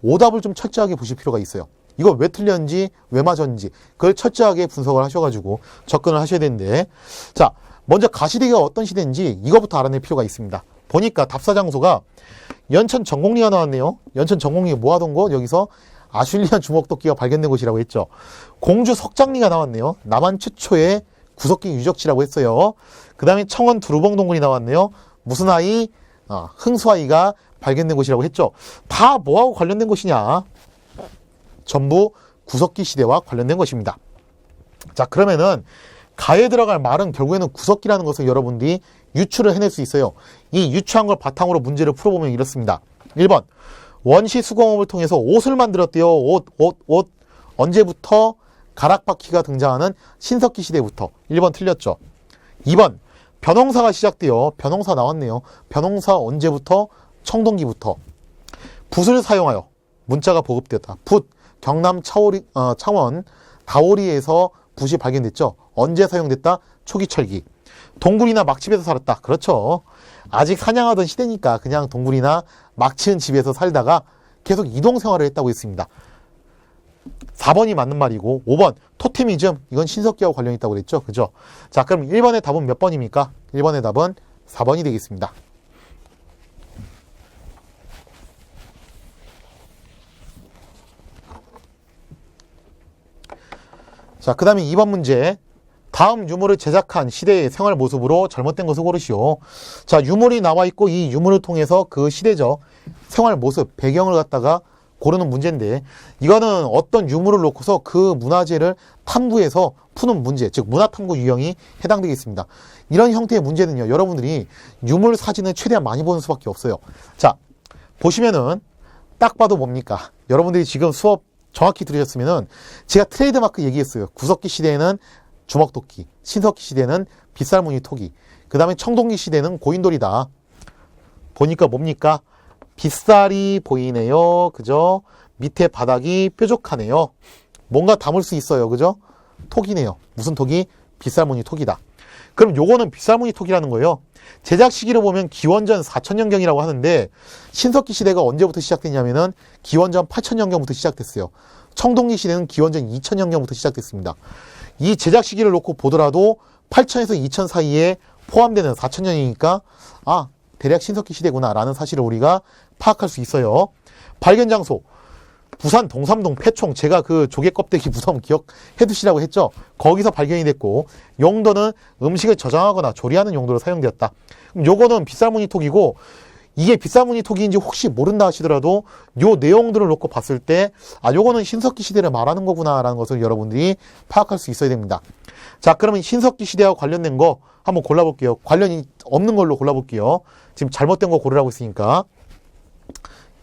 오답을 좀 철저하게 보실 필요가 있어요. 이거 왜 틀렸는지 왜 맞았는지 그걸 철저하게 분석을 하셔가지고 접근을 하셔야 되는데, 자, 먼저 가시대가 어떤 시대인지 이거부터 알아낼 필요가 있습니다. 보니까 답사 장소가 연천 전곡리가 나왔네요. 연천 전곡리 뭐 하던 곳? 여기서 아슐리안 주먹도끼가 발견된 곳이라고 했죠. 공주 석장리가 나왔네요. 남한 최초의 구석기 유적지라고 했어요. 그 다음에 청원 두루봉 동굴이 나왔네요. 무슨 아이? 흥수아이가 발견된 곳이라고 했죠. 다 뭐하고 관련된 곳이냐? 전부 구석기 시대와 관련된 것입니다. 자, 그러면은 가에 들어갈 말은 결국에는 구석기라는 것을 여러분들이 유추를 해낼 수 있어요. 이 유추한 걸 바탕으로 문제를 풀어보면 이렇습니다. 1번, 원시 수공업을 통해서 옷을 만들었대요. 옷. 언제부터? 가락바퀴가 등장하는 신석기 시대부터. 1번 틀렸죠. 2번, 벼농사가 시작돼요. 벼농사 나왔네요. 벼농사 언제부터? 청동기부터. 붓을 사용하여 문자가 보급되었다. 붓, 경남 창원 다오리에서 붓이 발견됐죠. 언제 사용됐다? 초기철기. 동굴이나 막집에서 살았다. 그렇죠. 아직 사냥하던 시대니까 그냥 동굴이나 막치는 집에서 살다가 계속 이동 생활을 했다고 했습니다. 4번이 맞는 말이고, 5번 토테미즘, 이건 신석기하고 관련이 있다고 그랬죠. 그죠? 자, 그럼 1번의 답은 몇 번입니까? 1번의 답은 4번이 되겠습니다. 자, 그 다음에 2번 문제. 다음 유물을 제작한 시대의 생활 모습으로 잘못된 것을 고르시오. 자, 유물이 나와 있고 이 유물을 통해서 그 시대적 생활 모습, 배경을 갖다가 고르는 문제인데, 이거는 어떤 유물을 놓고서 그 문화재를 탐구해서 푸는 문제, 즉 문화탐구 유형이 해당되겠습니다. 이런 형태의 문제는요, 여러분들이 유물 사진을 최대한 많이 보는 수밖에 없어요. 자, 보시면은 딱 봐도 뭡니까? 여러분들이 지금 수업 정확히 들으셨으면은 제가 트레이드마크 얘기했어요. 구석기 시대에는 주먹도끼, 신석기 시대는 빗살무늬 토기, 그 다음에 청동기 시대는 고인돌이다. 보니까 뭡니까? 빗살이 보이네요. 그죠? 밑에 바닥이 뾰족하네요. 뭔가 담을 수 있어요. 그죠? 토기네요. 무슨 토기? 빗살무늬 토기다. 그럼 요거는 빗살무늬 토기라는 거예요. 제작 시기로 보면 기원전 4000년경이라고 하는데, 신석기 시대가 언제부터 시작됐냐면은 기원전 8000년경부터 시작됐어요. 청동기 시대는 기원전 2000년경부터 시작됐습니다. 이 제작 시기를 놓고 보더라도 8000에서 2000 사이에 포함되는 4000년이니까 대략 신석기 시대구나 라는 사실을 우리가 파악할 수 있어요. 발견 장소 부산 동삼동 폐총, 제가 그 조개 껍데기 무덤 기억해 두시라고 했죠. 거기서 발견이 됐고, 용도는 음식을 저장하거나 조리하는 용도로 사용되었다. 그럼 요거는 빗살무늬 톡이고, 이게 빗살무늬 톡인지 혹시 모른다 하시더라도 요 내용들을 놓고 봤을 때 요거는 신석기 시대를 말하는 거구나 라는 것을 여러분들이 파악할 수 있어야 됩니다. 자, 그러면 신석기 시대와 관련된 거 한번 골라볼게요. 관련이 없는 걸로 골라볼게요. 지금 잘못된 거 고르라고 했으니까.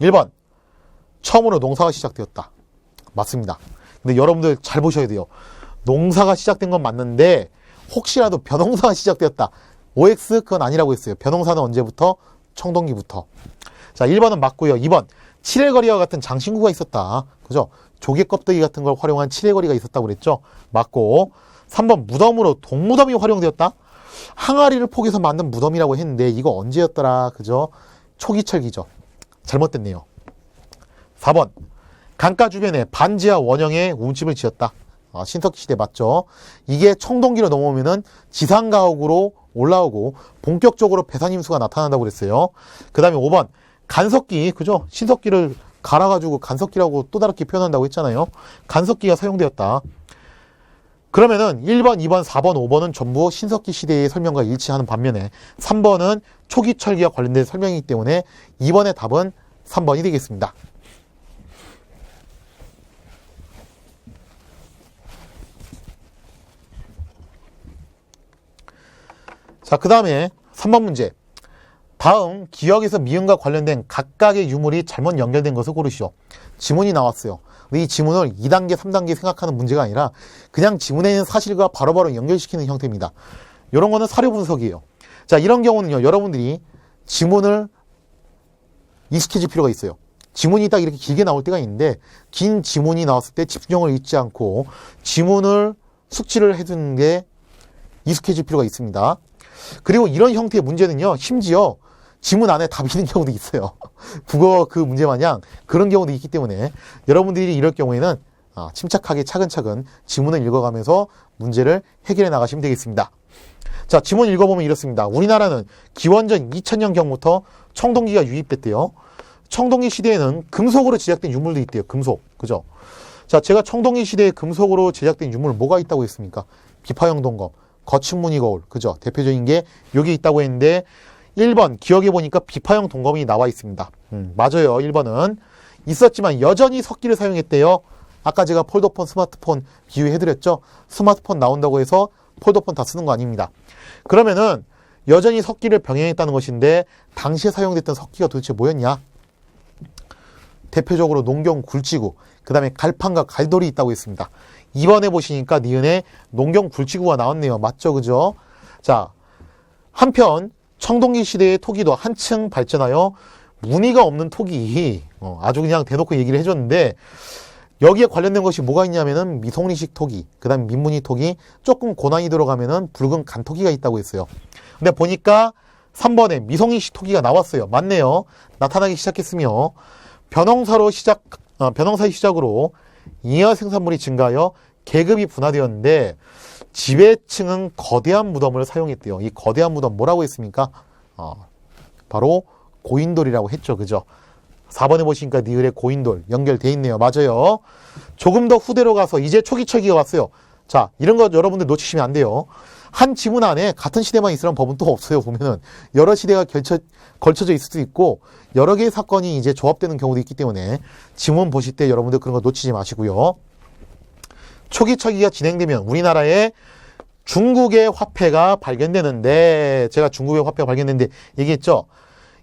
1번, 처음으로 농사가 시작되었다. 맞습니다. 근데 여러분들 잘 보셔야 돼요. 농사가 시작된 건 맞는데 혹시라도 벼농사가 시작되었다. OX 그건 아니라고 했어요. 벼농사는 언제부터? 청동기부터. 자, 1번은 맞고요. 2번, 칠해거리와 같은 장신구가 있었다. 그죠? 조개 껍데기 같은 걸 활용한 칠해거리가 있었다고 그랬죠? 맞고. 3번, 무덤으로 동무덤이 활용되었다. 항아리를 포개서 만든 무덤이라고 했는데 이거 언제였더라? 그죠? 초기철기죠. 잘못됐네요. 4번, 강가 주변에 반지하 원형의 움집을 지었다. 신석기 시대 맞죠? 이게 청동기로 넘어오면은 지상가옥으로 올라오고 본격적으로 배산임수가 나타난다고 그랬어요. 그 다음에 5번, 간석기, 그죠? 신석기를 갈아가지고 간석기라고 또 다르게 표현한다고 했잖아요. 간석기가 사용되었다. 그러면은 1번, 2번, 4번, 5번은 전부 신석기 시대의 설명과 일치하는 반면에 3번은 초기철기와 관련된 설명이기 때문에 2번의 답은 3번이 되겠습니다. 자, 그 다음에 3번 문제. 다음 기억에서 미음과 관련된 각각의 유물이 잘못 연결된 것을 고르시오. 지문이 나왔어요. 근데 이 지문을 2단계, 3단계 생각하는 문제가 아니라 그냥 지문에 있는 사실과 바로바로 연결시키는 형태입니다. 이런 거는 사료 분석이에요. 자, 이런 경우는요, 여러분들이 지문을 익숙해질 필요가 있어요. 지문이 딱 이렇게 길게 나올 때가 있는데, 긴 지문이 나왔을 때 집중력을 잊지 않고 지문을 숙지를 해두는 게 익숙해질 필요가 있습니다. 그리고 이런 형태의 문제는요, 심지어 지문 안에 답이 있는 경우도 있어요. 국어 그 문제 마냥 그런 경우도 있기 때문에 여러분들이 이럴 경우에는 침착하게 차근차근 지문을 읽어가면서 문제를 해결해 나가시면 되겠습니다. 자, 지문 읽어보면 이렇습니다. 우리나라는 기원전 2000년경부터 청동기가 유입됐대요. 청동기 시대에는 금속으로 제작된 유물도 있대요. 금속. 그죠? 자, 제가 청동기 시대에 금속으로 제작된 유물 뭐가 있다고 했습니까? 비파형 동검, 거친 무늬 거울. 그죠? 대표적인 게 여기 있다고 했는데 1번 기억해 보니까 비파형 동검이 나와 있습니다. 맞아요. 1번은 있었지만 여전히 석기를 사용했대요. 아까 제가 폴더폰, 스마트폰 비유해드렸죠. 스마트폰 나온다고 해서 폴더폰 다 쓰는 거 아닙니다. 그러면은 여전히 석기를 병행했다는 것인데 당시에 사용됐던 석기가 도대체 뭐였냐? 대표적으로 농경 굴지구, 그 다음에 갈판과 갈돌이 있다고 했습니다. 2번에 보시니까 니은에 농경 굴지구가 나왔네요. 맞죠? 그죠? 자, 한편 청동기 시대의 토기도 한층 발전하여 무늬가 없는 토기, 아주 그냥 대놓고 얘기를 해줬는데 여기에 관련된 것이 뭐가 있냐면은 미송리식 토기, 그 다음에 민무늬 토기, 조금 고난이 들어가면은 붉은 간토기가 있다고 했어요. 근데 보니까 3번에 미송리식 토기가 나왔어요. 맞네요. 나타나기 시작했으며 벼농사의 시작으로 잉여 생산물이 증가하여 계급이 분화되었는데 지배층은 거대한 무덤을 사용했대요. 이 거대한 무덤 뭐라고 했습니까? 바로 고인돌이라고 했죠. 그죠? 4번에 보시니까 니을에 고인돌 연결돼 있네요. 맞아요. 조금 더 후대로 가서 이제 초기철기가 왔어요. 자, 이런 거 여러분들 놓치시면 안 돼요. 한 지문 안에 같은 시대만 있으라는 법은 또 없어요. 보면은 여러 시대가 걸쳐져 있을 수도 있고 여러 개의 사건이 이제 조합되는 경우도 있기 때문에 지문 보실 때 여러분들 그런 거 놓치지 마시고요. 초기철기가 진행되면 우리나라에 중국의 화폐가 발견되는데, 제가 중국의 화폐가 발견됐는데 얘기했죠.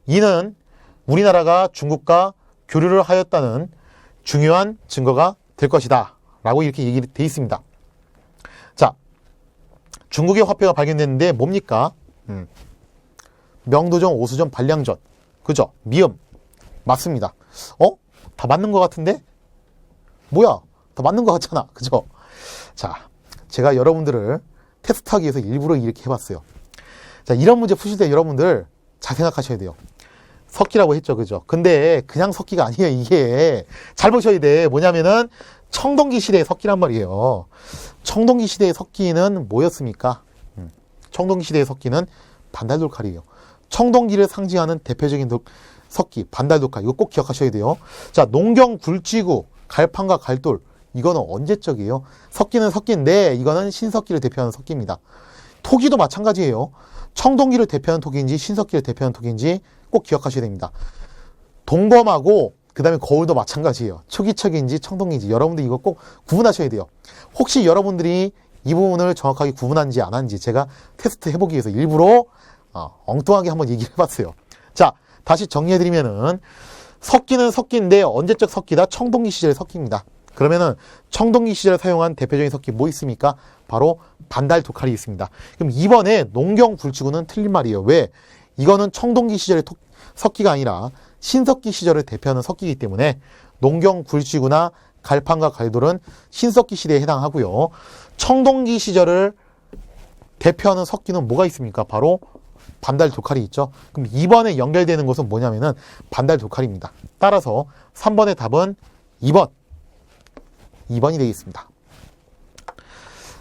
이는 우리나라가 중국과 교류를 하였다는 중요한 증거가 될 것이다 라고 이렇게 얘기돼 있습니다. 자, 중국의 화폐가 발견됐는데 뭡니까? 명도전, 오수전, 반량전. 그죠? 미음. 맞습니다. 다 맞는 것 같은데? 뭐야? 다 맞는 것 같잖아. 그죠? 자, 제가 여러분들을 테스트하기 위해서 일부러 이렇게 해봤어요. 자, 이런 문제 푸실 때 여러분들 잘 생각하셔야 돼요. 석기라고 했죠. 그죠? 근데 그냥 석기가 아니에요. 이게 잘 보셔야 돼. 뭐냐면은 청동기 시대의 석기란 말이에요. 청동기 시대의 석기는 뭐였습니까? 청동기 시대의 석기는 반달돌칼이에요. 청동기를 상징하는 대표적인 석기, 반달돌칼. 이거 꼭 기억하셔야 돼요. 자, 농경 굴지구, 갈판과 갈돌. 이거는 언제적이에요? 석기는 석기인데 이거는 신석기를 대표하는 석기입니다. 토기도 마찬가지예요. 청동기를 대표하는 토기인지 신석기를 대표하는 토기인지 꼭 기억하셔야 됩니다. 동검하고 그 다음에 거울도 마찬가지예요. 초기철기인지 청동기인지 여러분들 이거 꼭 구분하셔야 돼요. 혹시 여러분들이 이 부분을 정확하게 구분한지 안 한지 제가 테스트 해보기 위해서 일부러 엉뚱하게 한번 얘기를 해봤어요. 자, 다시 정리해드리면은 석기는 석기인데 언제적 석기다? 청동기 시절의 석기입니다. 그러면은 청동기 시절에 사용한 대표적인 석기 뭐 있습니까? 바로 반달돌칼이 있습니다. 그럼 2번에 농경 굴지구는 틀린 말이에요. 왜? 이거는 청동기 시절의 석기가 아니라 신석기 시절을 대표하는 석기이기 때문에 농경 굴지구나 갈판과 갈돌은 신석기 시대에 해당하고요. 청동기 시절을 대표하는 석기는 뭐가 있습니까? 바로 반달돌칼이 있죠. 그럼 2번에 연결되는 것은 뭐냐면은 반달돌칼입니다. 따라서 3번의 답은 2번이 되겠습니다.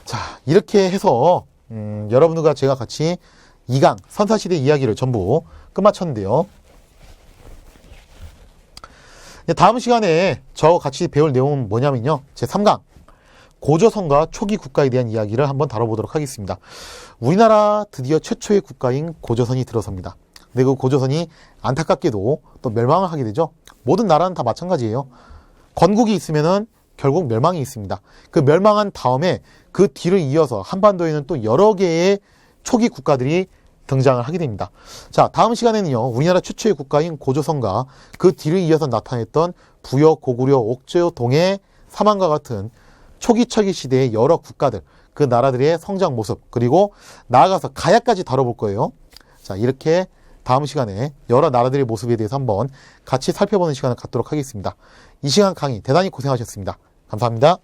자, 이렇게 해서 여러분들과 제가 같이 2강 선사시대 이야기를 전부 끝마쳤는데요. 다음 시간에 저와 같이 배울 내용은 뭐냐면요. 제 3강 고조선과 초기 국가에 대한 이야기를 한번 다뤄보도록 하겠습니다. 우리나라 드디어 최초의 국가인 고조선이 들어섭니다. 근데 그 고조선이 안타깝게도 또 멸망을 하게 되죠. 모든 나라는 다 마찬가지예요. 건국이 있으면은 결국 멸망이 있습니다. 그 멸망한 다음에 그 뒤를 이어서 한반도에는 또 여러 개의 초기 국가들이 등장을 하게 됩니다. 자, 다음 시간에는요, 우리나라 최초의 국가인 고조선과 그 뒤를 이어서 나타냈던 부여, 고구려, 옥조, 동해, 삼한과 같은 초기철기 시대의 여러 국가들, 그 나라들의 성장 모습, 그리고 나아가서 가야까지 다뤄볼 거예요. 자, 이렇게 다음 시간에 여러 나라들의 모습에 대해서 한번 같이 살펴보는 시간을 갖도록 하겠습니다. 이 시간 강의 대단히 고생하셨습니다. 감사합니다.